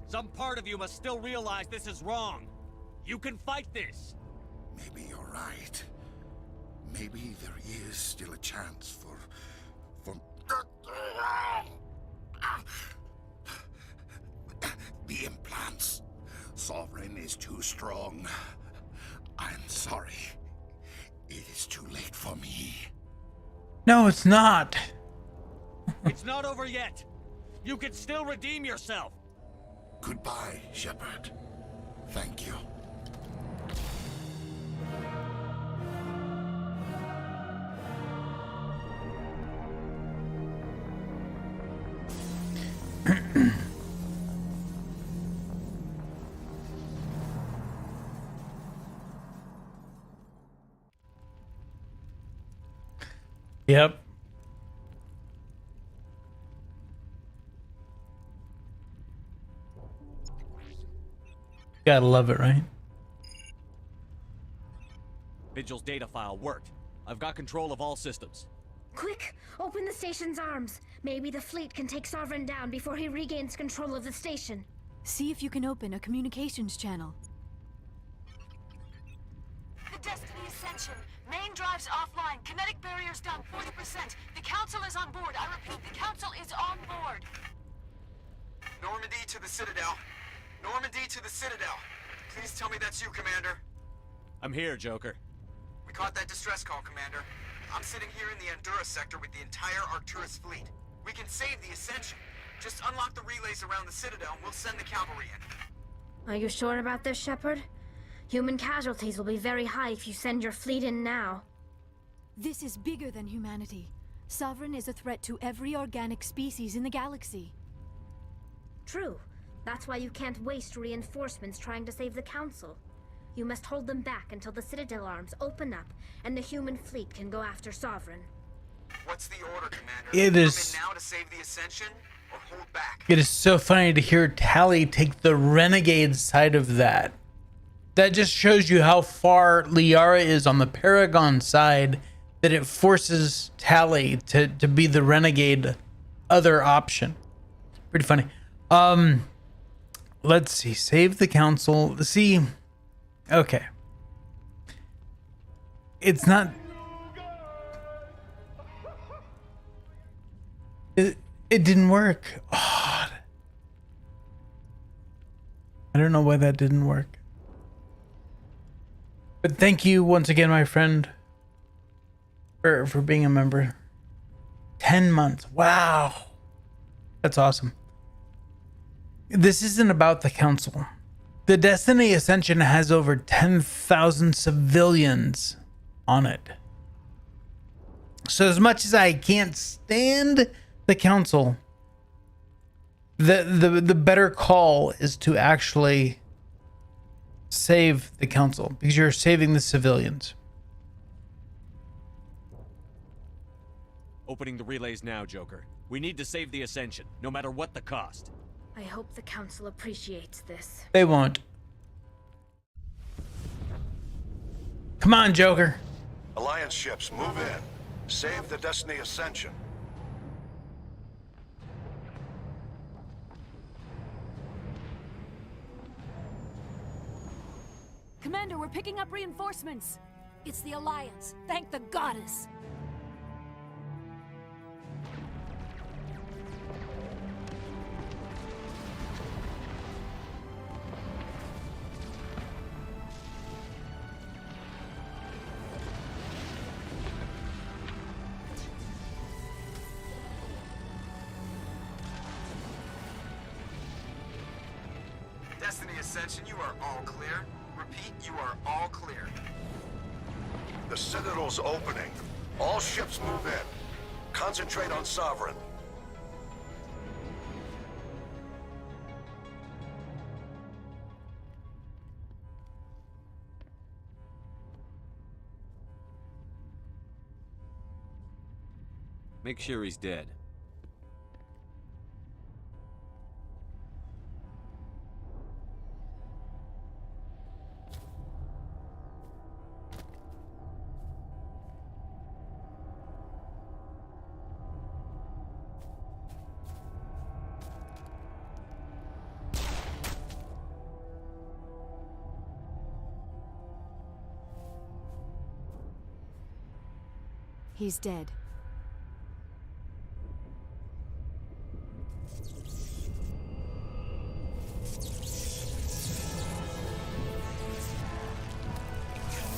Some part of you must still realize this is wrong. You can fight this. Maybe you're right. Maybe there is still a chance for... The implants. Sovereign is too strong. I'm sorry. It is too late for me. No, it's not. It's not over yet. You can still redeem yourself. Goodbye, Shepard. Thank you. Yep. Gotta love it, right? Vigil's data file worked. I've got control of all systems. Quick, open the station's arms. Maybe the fleet can take Sovereign down before he regains control of the station. See if you can open a communications channel. The Destiny Ascension. Main drives offline. Kinetic barriers down 40%. The Council is on board. I repeat, the Council is on board. Normandy to the Citadel. Normandy to the Citadel. Please tell me that's you, Commander. I'm here, Joker. We caught that distress call, Commander. I'm sitting here in the Endura sector with the entire Arcturus fleet. We can save the Ascension. Just unlock the relays around the Citadel and we'll send the cavalry in. Are you sure about this, Shepard? Human casualties will be very high if you send your fleet in now. This is bigger than humanity. Sovereign is a threat to every organic species in the galaxy. True. That's why you can't waste reinforcements trying to save the Council. You must hold them back until the Citadel arms open up and the human fleet can go after Sovereign. What's the order, Commander? It is... Come in now to save the Ascension, or hold back? It is so funny to hear Tali take the renegade side of that. That just shows you how far Liara is on the Paragon side, that it forces Tali to be the renegade other option. Pretty funny. Let's see. Save the Council. See. Okay. It's not... It didn't work. Oh. I don't know why that didn't work. But thank you once again, my friend, for being a member. 10 months. Wow. That's awesome. This isn't about the Council. The Destiny Ascension has over 10,000 civilians on it. So as much as I can't stand the Council, the better call is to actually save the Council, because you're saving the civilians. Opening the relays now, Joker. We need to save the Ascension, no matter what the cost. I hope the Council appreciates this. They won't. Come on, Joker. Alliance ships, move in. Save the Destiny Ascension. Commander, we're picking up reinforcements. It's the Alliance. Thank the goddess. Destiny Ascension, you are all clear. Repeat, you are all clear. The Citadel's opening. All ships move in. Concentrate on Sovereign. Make sure he's dead. He's dead.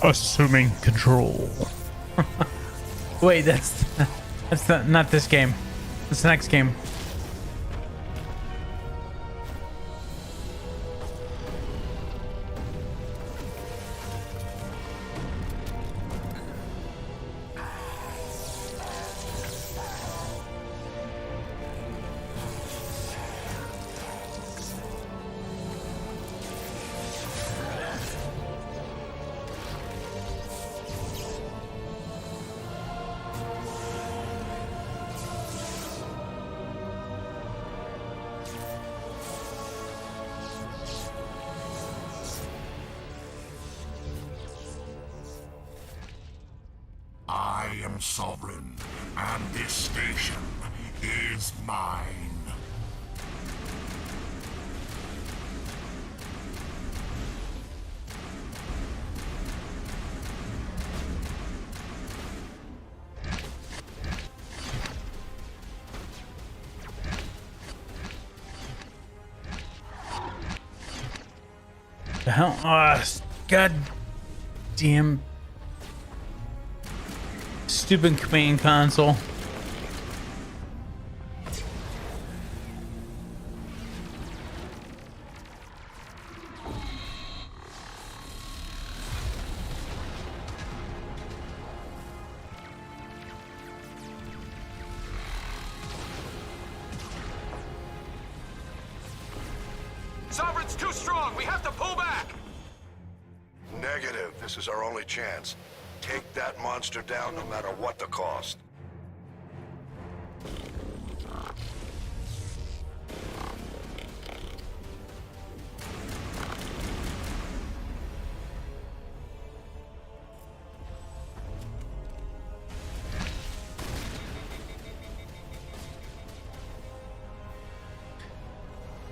Assuming control. Wait, that's not this game. It's the next game. I am sovereign, and this station is mine. The hell? God damn. Stupid command console. Sovereign's too strong. We have to pull back. Negative. This is our only chance. Take that monster down no matter what the cost.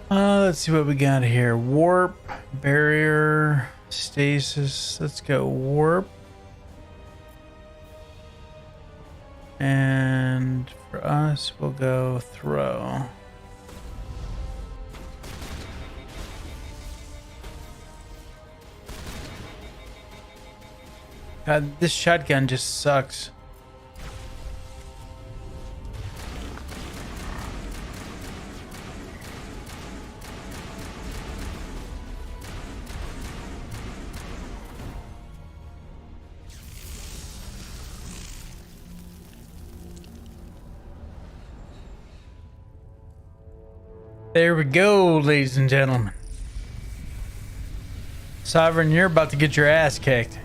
Let's see what we got here. Warp, barrier, stasis. Let's go warp. And for us, we'll go throw. God, this shotgun just sucks. There we go, ladies and gentlemen. Sovereign, you're about to get your ass kicked.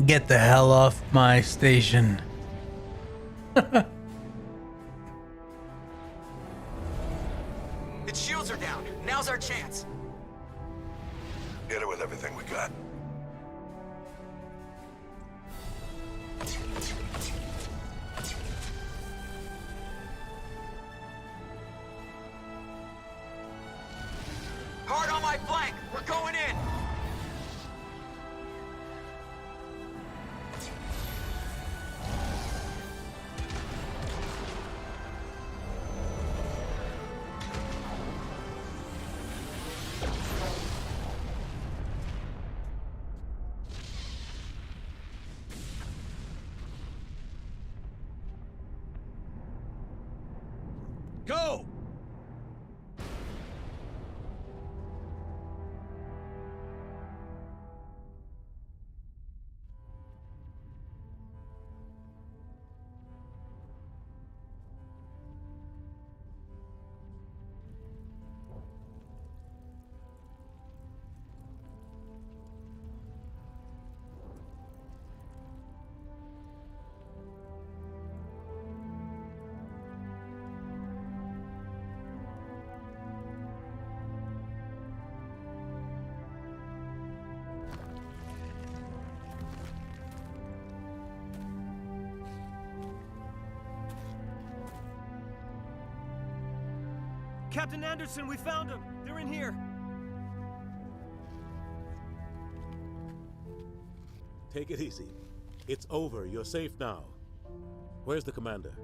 Get the hell off my station. Its shields are down. Now's our chance. Hit it with everything we got. my flank! We're going in! Go! Captain Anderson, we found them! They're in here! Take it easy. It's over. You're safe now. Where's the commander?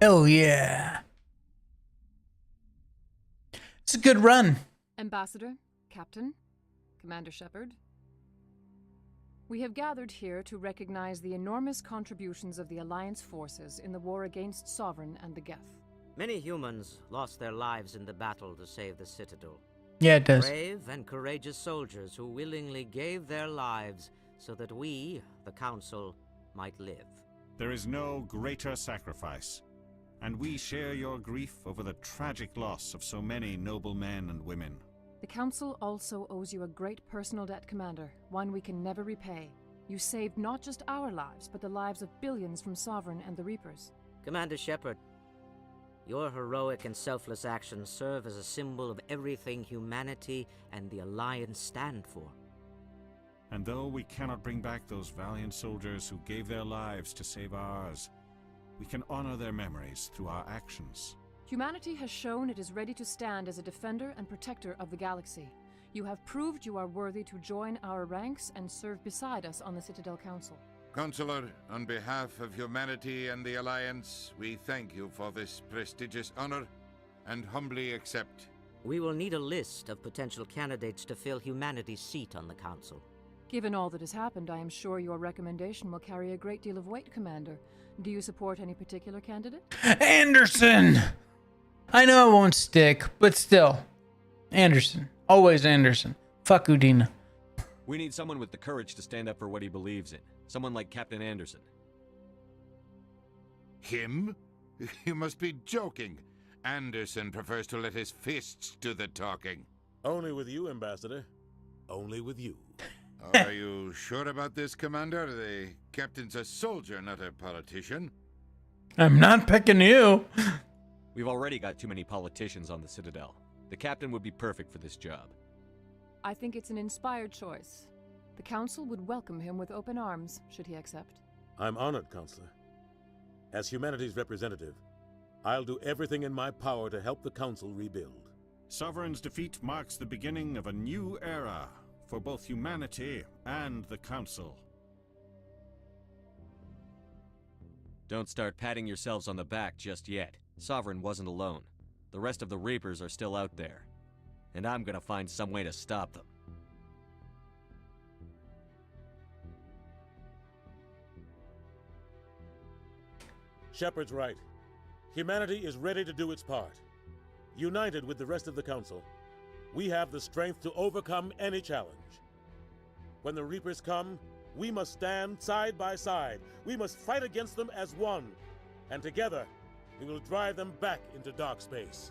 Oh yeah. It's a good run. Ambassador, Captain, Commander Shepard. We have gathered here to recognize the enormous contributions of the Alliance forces in the war against Sovereign and the Geth. Many humans lost their lives in the battle to save the Citadel. Yeah, it does. Brave and courageous soldiers who willingly gave their lives so that we, the Council, might live. There is no greater sacrifice, and we share your grief over the tragic loss of so many noble men and women. The Council also owes you a great personal debt, Commander, one we can never repay. You saved not just our lives, but the lives of billions from Sovereign and the Reapers. Commander Shepard, your heroic and selfless actions serve as a symbol of everything humanity and the Alliance stand for. And though we cannot bring back those valiant soldiers who gave their lives to save ours, we can honor their memories through our actions. Humanity has shown it is ready to stand as a defender and protector of the galaxy. You have proved you are worthy to join our ranks and serve beside us on the Citadel Council. Consular, on behalf of humanity and the Alliance, we thank you for this prestigious honor and humbly accept. We will need a list of potential candidates to fill humanity's seat on the Council. Given all that has happened, I am sure your recommendation will carry a great deal of weight, Commander. Do you support any particular candidate? Anderson! I know it won't stick, but still. Anderson. Always Anderson. Fuck Udina. We need someone with the courage to stand up for what he believes in. Someone like Captain Anderson. Him? You must be joking. Anderson prefers to let his fists do the talking. Only with you, Ambassador. Only with you. Are you sure about this, Commander? The captain's a soldier, not a politician. I'm not picking you. We've already got too many politicians on the Citadel. The captain would be perfect for this job. I think it's an inspired choice. The Council would welcome him with open arms, should he accept. I'm honored, Counselor. As humanity's representative, I'll do everything in my power to help the Council rebuild. Sovereign's defeat marks the beginning of a new era for both humanity and the Council. Don't start patting yourselves on the back just yet. Sovereign wasn't alone. The rest of the Reapers are still out there. And I'm gonna find some way to stop them. Shepard's right. Humanity is ready to do its part. United with the rest of the Council, we have the strength to overcome any challenge. When the Reapers come, we must stand side by side. We must fight against them as one. And together, we will drive them back into dark space.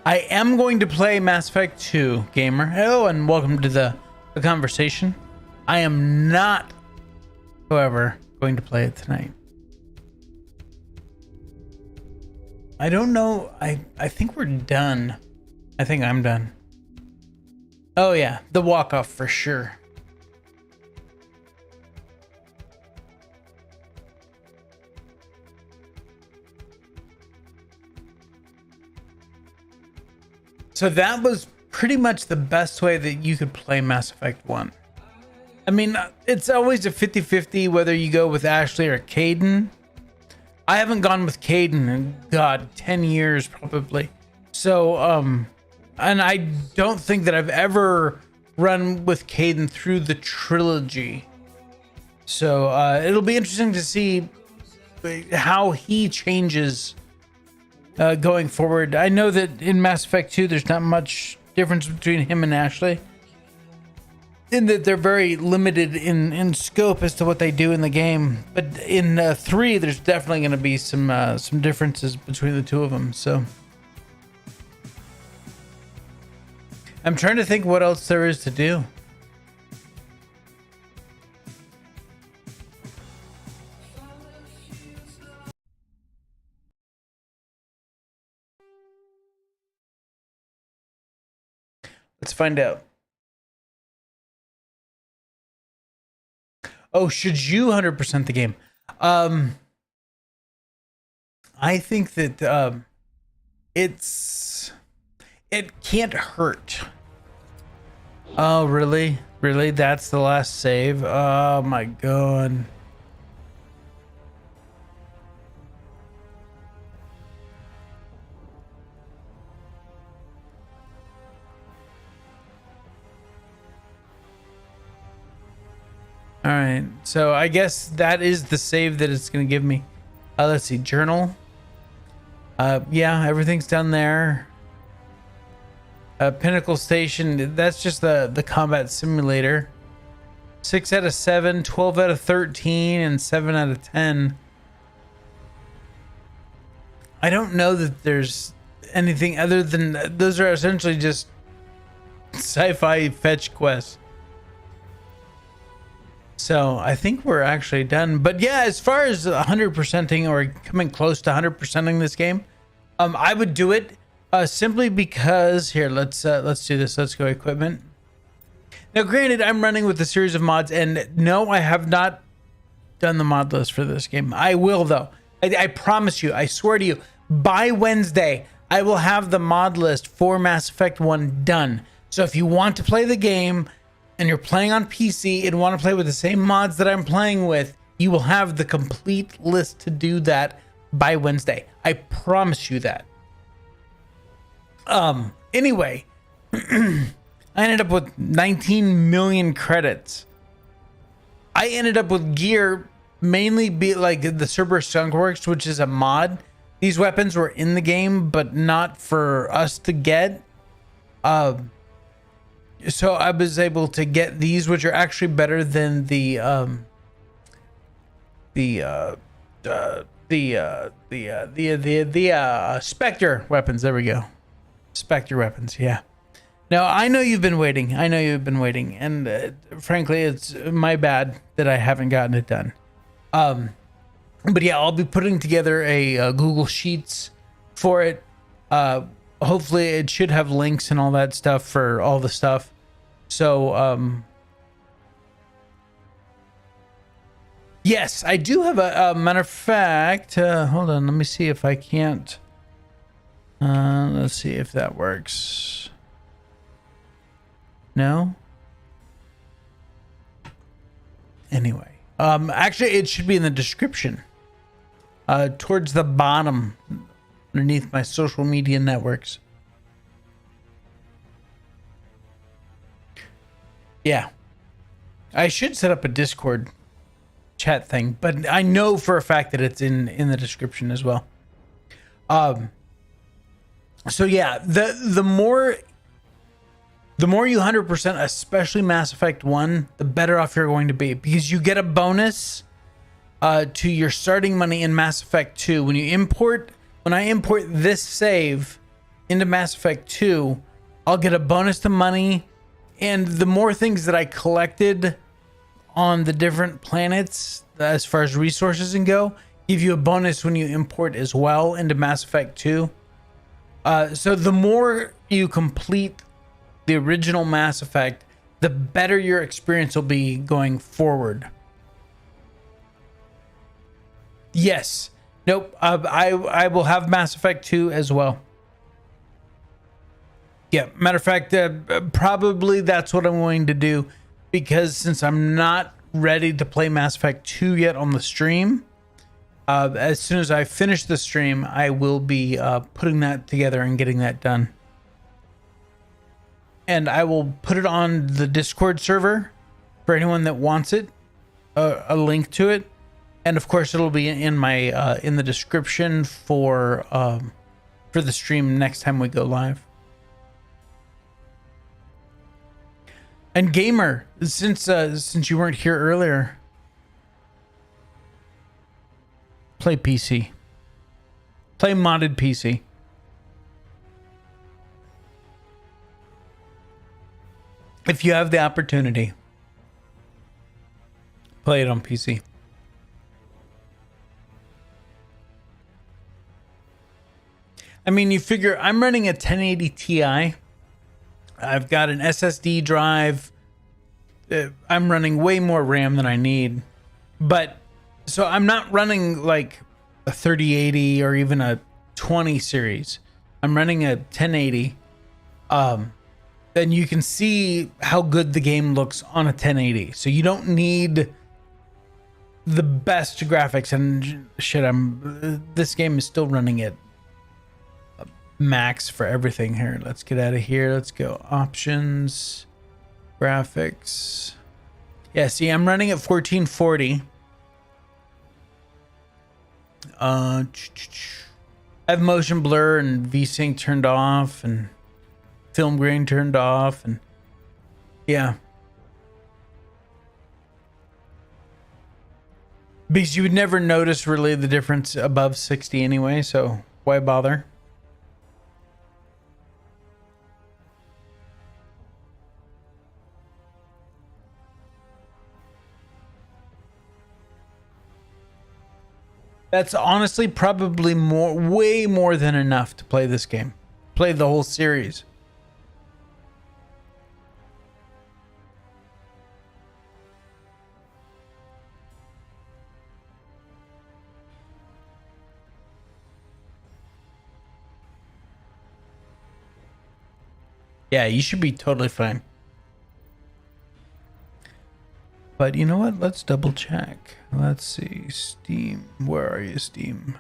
I am going to play Mass Effect 2, gamer. Hello, and welcome to the conversation. I am not, however, going to play it tonight. I don't know. I think we're done. I think I'm done. Oh yeah, the walk-off for sure. So that was pretty much the best way that you could play Mass Effect 1. I mean, it's always a 50-50 whether you go with Ashley or Kaidan. I haven't gone with Kaidan in, God, 10 years probably. So, and I don't think that I've ever run with Kaidan through the trilogy. So, it'll be interesting to see how he changes going forward. I know that in Mass Effect 2, there's not much difference between him and Ashley, in that they're very limited in scope as to what they do in the game. But in 3, there's definitely going to be some differences between the two of them. So I'm trying to think what else there is to do. Let's find out. Oh, should you 100% the game? I think that it can't hurt. Oh, really? Really? That's the last save? Oh my God. All right, so I guess that is the save that it's going to give me. Let's see, journal. Yeah, everything's done there. Pinnacle Station, that's just the combat simulator. 6 out of 7, 12 out of 13, and 7 out of 10. I don't know that there's anything other than those are essentially just sci-fi fetch quests. So I think we're actually done. But yeah, as far as 100%ing or coming close to 100%ing this game, I would do it simply because here, let's do this. Let's go equipment. Now, granted, I'm running with a series of mods, and no, I have not done the mod list for this game. I will though. I promise you. I swear to you. By Wednesday, I will have the mod list for Mass Effect 1 done. So if you want to play the game, and you're playing on PC and want to play with the same mods that I'm playing with, you will have the complete list to do that by Wednesday. I promise you that. Anyway, I ended up with 19 million credits. I ended up with gear mainly be like the Cerberus Skunkworks, which is a mod. These weapons were in the game, but not for us to get. So I was able to get these, which are actually better than the Spectre weapons. There we go. Spectre weapons. Yeah. Now I know you've been waiting. And frankly, it's my bad that I haven't gotten it done. But yeah, I'll be putting together a Google Sheets for it. Hopefully it should have links and all that stuff for all the stuff. So, yes, I do have a matter of fact, hold on, let me see if I can't, let's see if that works. No? Anyway, Actually, it should be in the description. Towards the bottom, underneath my social media networks. Yeah. I should set up a Discord chat thing, but I know for a fact that it's in the description as well. So yeah, the more you 100%, especially Mass Effect 1, the better off you're going to be, because you get a bonus to your starting money in Mass Effect 2. When I import this save into Mass Effect 2, I'll get a bonus to money, and the more things that I collected on the different planets as far as resources and go, give you a bonus when you import as well into Mass Effect 2. So the more you complete the original Mass Effect, the better your experience will be going forward. Yes. Nope. I will have Mass Effect 2 as well. Yeah. Matter of fact, probably that's what I'm going to do, because since I'm not ready to play Mass Effect 2 yet on the stream, as soon as I finish the stream, I will be putting that together and getting that done. And I will put it on the Discord server for anyone that wants it, a link to it. And of course, it'll be in my in the description for the stream next time we go live. And Gamer, since you weren't here earlier, play PC. Play modded PC. If you have the opportunity, play it on PC. I mean, you figure I'm running a 1080 Ti. I've got an SSD drive. I'm running way more RAM than I need. But so I'm not running like a 3080 or even a 20 series. I'm running a 1080. And you can see how good the game looks on a 1080. So you don't need the best graphics, and shit, this game is still running at max for everything. Here, let's get out of here. Let's go options, graphics. Yeah, see, I'm running at 1440. I have motion blur and VSync turned off and film grain turned off, and yeah, because you would never notice really the difference above 60 anyway, so why bother? That's honestly probably way more than enough to play this game. Play the whole series. Yeah, you should be totally fine. But you know what? Let's double check. Let's see. Steam. Where are you, Steam?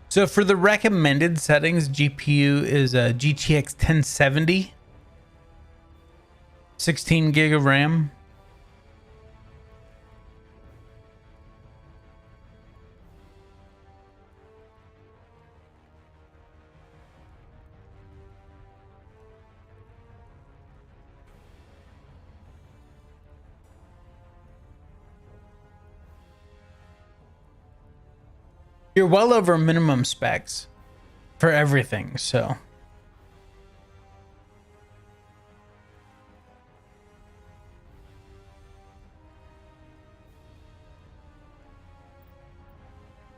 So for the recommended settings, GPU is a GTX 1070, 16 gig of RAM. You're well over minimum specs for everything, so.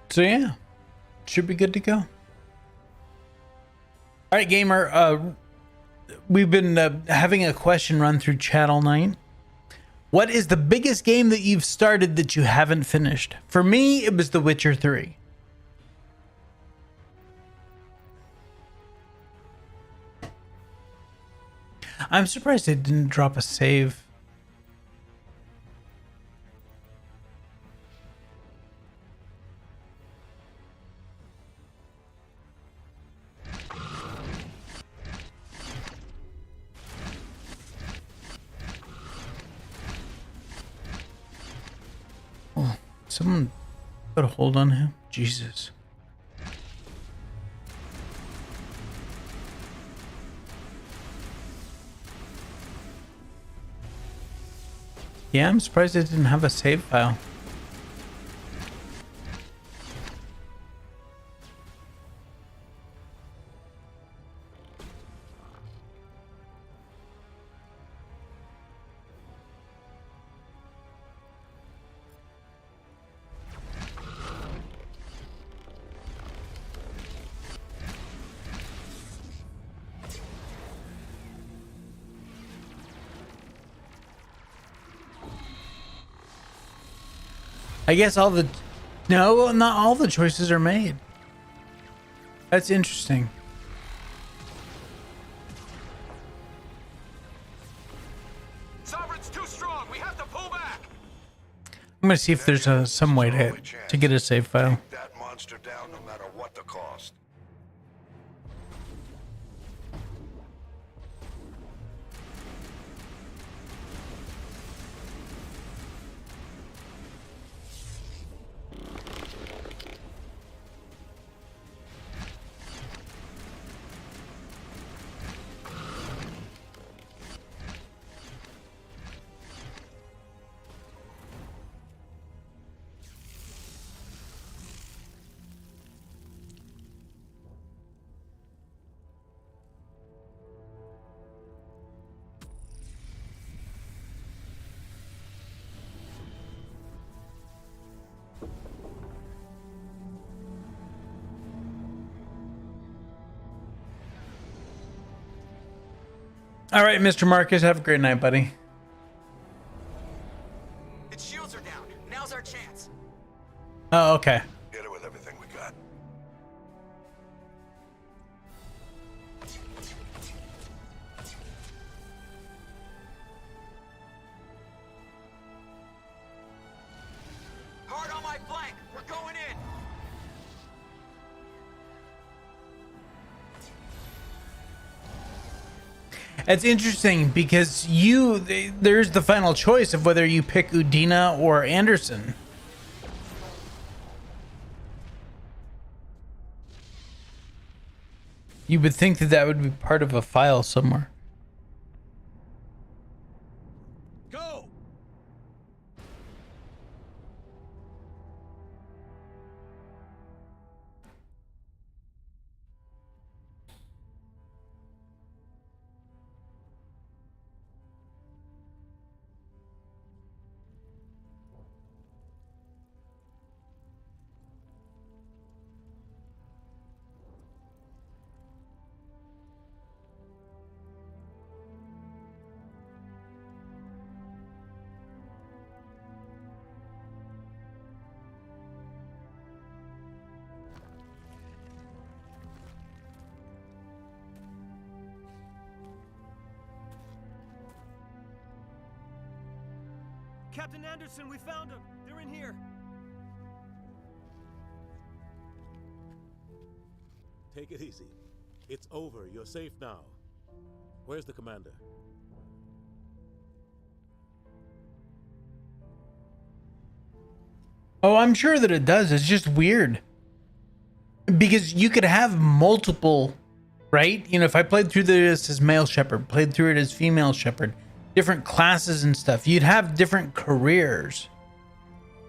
So yeah, should be good to go. All right, gamer. We've been having a question run through chat all night. What is the biggest game that you've started that you haven't finished? For me, it was The Witcher 3. I'm surprised it didn't drop a save. Oh, someone put a hold on him. Jesus. Yeah, I'm surprised it didn't have a save file. I guess all the... No, not all the choices are made. That's interesting. Sovereign's too strong. We have to pull back. I'm gonna see if there's some way to get a save file. Take that monster down no matter what the cost. All right, Mr. Marcus, have a great night, buddy. Its shields are down. Now's our chance. Oh, okay. Get it with everything we got. Hard on my flank. We're going in. It's interesting because there's the final choice of whether you pick Udina or Anderson. You would think that that would be part of a file somewhere. Go! Captain Anderson, we found them. They're in here. Take it easy. It's over. You're safe now. Where's the commander? Oh, I'm sure that it does. It's just weird. Because you could have multiple, right? You know, if I played through this as male Shepard, played through it as female Shepard, different classes and stuff, you'd have different careers.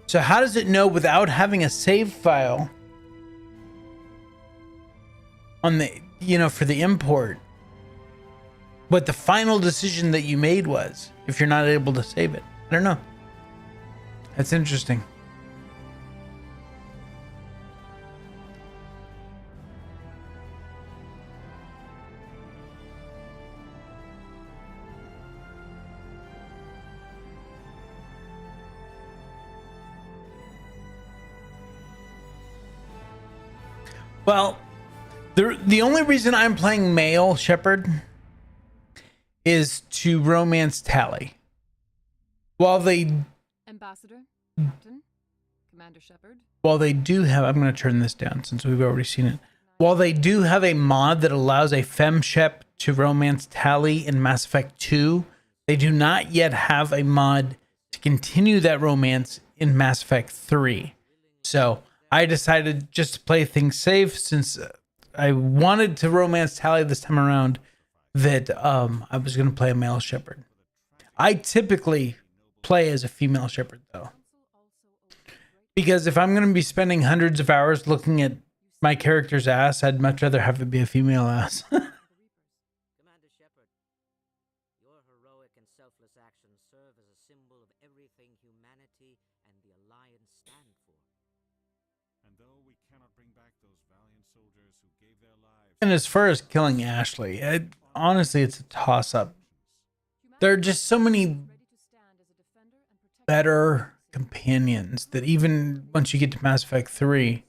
So how does it know without having a save file on the, you know, for the import, what the final decision that you made was, if you're not able to save it. I don't know. That's interesting. Well, the only reason I'm playing male Shepard is to romance Tally. While they Ambassador, Captain, Commander Shepard. While they do have, I'm going to turn this down since we've already seen it. While they do have a mod that allows a FemShep to romance Tally in Mass Effect 2, they do not yet have a mod to continue that romance in Mass Effect 3. So I decided just to play things safe, since I wanted to romance Tally this time around, that I was going to play a male Shepard. I typically play as a female Shepard, though, because if I'm going to be spending hundreds of hours looking at my character's ass, I'd much rather have it be a female ass. Commander Shepard, your heroic and selfless actions serve as a symbol of everything humanity and the Alliance stand for. And though we cannot bring back those valiant soldiers who gave their lives... And as far as killing Ashley, honestly, it's a toss-up. There are just so many better companions that even once you get to Mass Effect 3,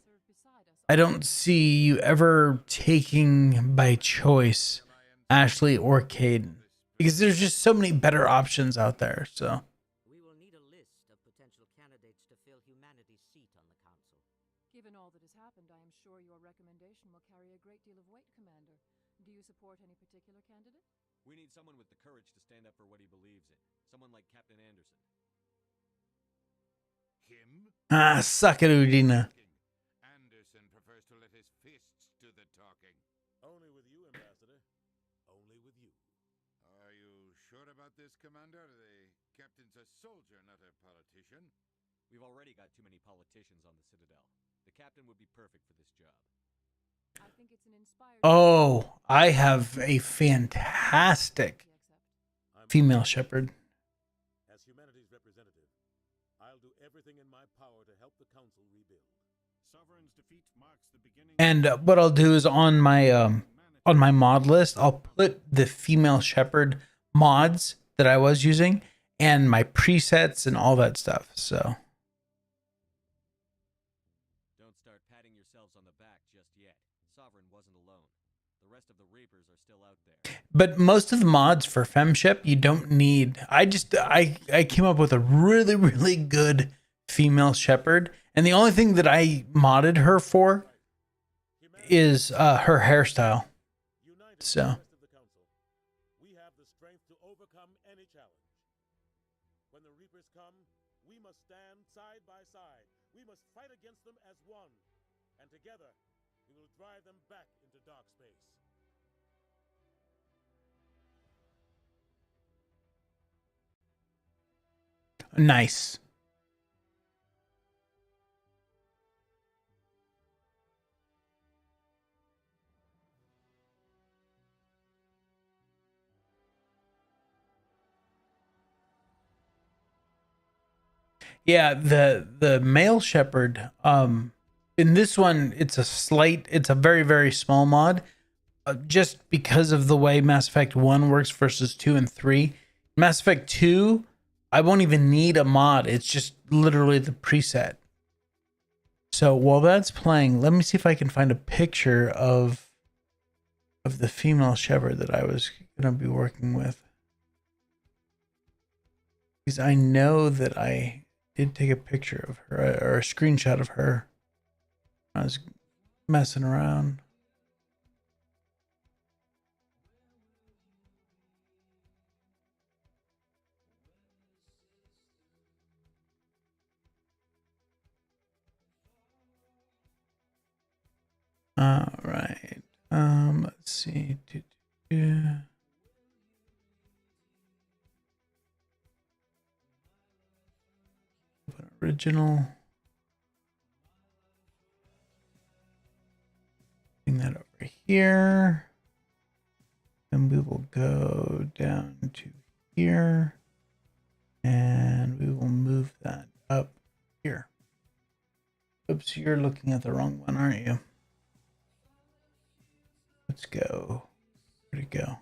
I don't see you ever taking by choice Ashley or Kaidan, because there's just so many better options out there. So We will need a list of potential candidates to fill humanity's seat on the Council. Given all that has happened, I am sure your recommendation will carry a great deal of weight, Commander. Do you support any particular candidate? We need someone with the courage to stand up for what he believes in. Someone like Captain Anderson. Him? suck it, Udina. Anderson prefers to let his fists do the talking. Only with you, Ambassador. Only with you. Are you sure about this, Commander? The captain's a soldier, not a politician. We've already got too many politicians on the Citadel. The captain would be perfect for this job. I think it's an inspired... Oh, I have a fantastic female Shepard. As humanity's representative, I'll do everything in my power to help the Council rebuild. Sovereign's defeat marks the beginning... And what I'll do is on my mod list, I'll put the female Shepard mods that I was using and my presets and all that stuff. So Don't start patting yourselves on the back just yet. Sovereign wasn't alone. The rest of the Reapers are still out there. but most of the mods for FemShep you don't need. I came up with a really, really good female Shepard, and the only thing that I modded her for is her hairstyle. So We have the strength to overcome any challenge. When the Reapers come, we must stand side by side. We must fight against them as one. And together, we will drive them back into dark space. nice. Yeah, the male Shepard, in this one, it's a very, very small mod, just because of the way Mass Effect 1 works versus 2 and 3. Mass Effect 2, I won't even need a mod. It's just literally the preset. So while that's playing, let me see if I can find a picture of the female Shepard that I was going to be working with. Because I know that I did take a picture of her, or a screenshot of her. I was messing around. All right. Let's see. Original. Bring that over over here. And we will go down to here. And we will move that up here. Oops, you're looking at the wrong one, aren't you? Let's go. Where'd it go?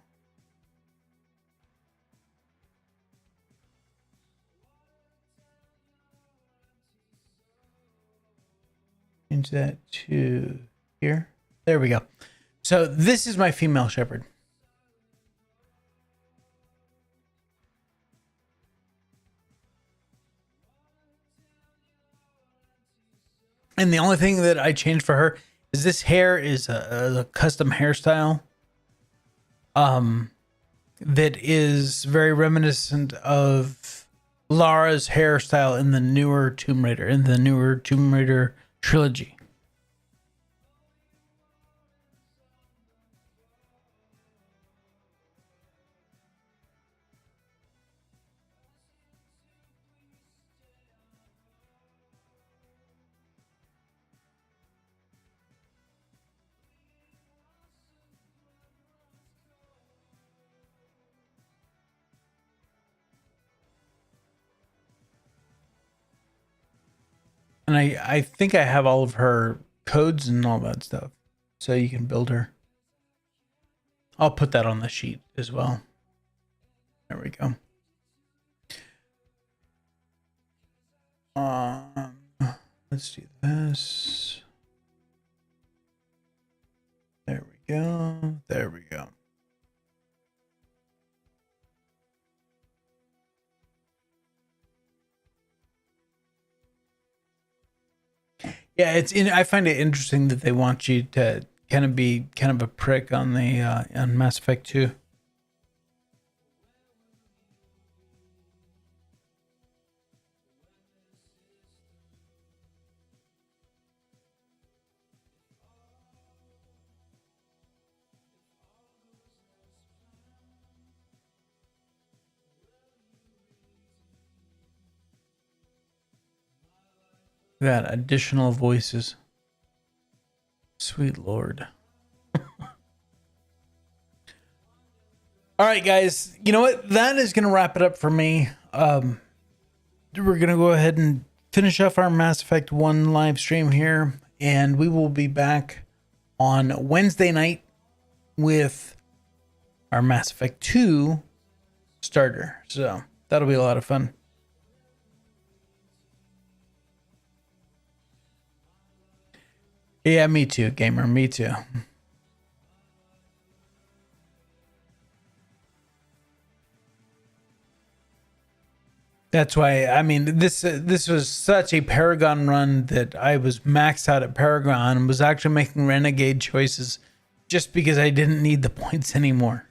Change that to here. There we go. So this is my female shepherd. And the only thing that I changed for her is this hair is a custom hairstyle. That is very reminiscent of Lara's hairstyle in the newer Tomb Raider, trilogy. And I think I have all of her codes and all that stuff. So you can build her. I'll put that on the sheet as well. There we go. Let's do this. There we go. There we go. Yeah, I find it interesting that they want you to kind of be kind of a prick on the on Mass Effect 2. That additional voices. Sweet Lord. All right, guys. You know what? That is going to wrap it up for me. We're going to go ahead and finish off our Mass Effect 1 live stream here. And we will be back on Wednesday night with our Mass Effect 2 starter. So that'll be a lot of fun. Yeah, me too, gamer. Me too. That's why, I mean, this was such a Paragon run that I was maxed out at Paragon and was actually making Renegade choices just because I didn't need the points anymore.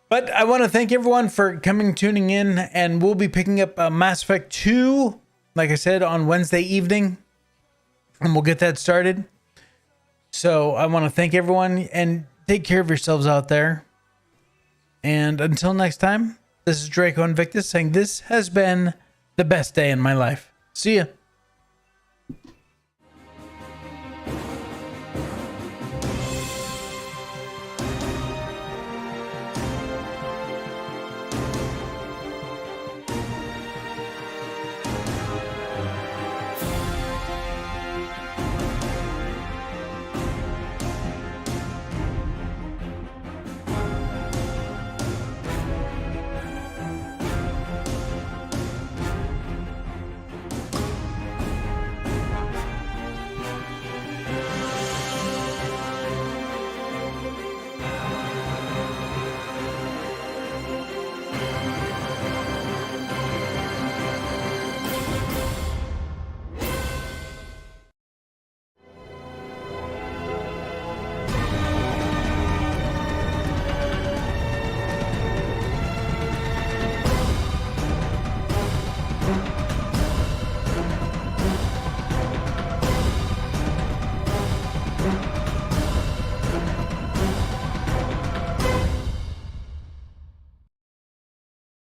But I want to thank everyone for tuning in, and we'll be picking up Mass Effect 2, like I said, on Wednesday evening, and we'll get that started. So I want to thank everyone, and take care of yourselves out there. And until next time, this is Draco Invictus saying this has been the best day in my life. See ya.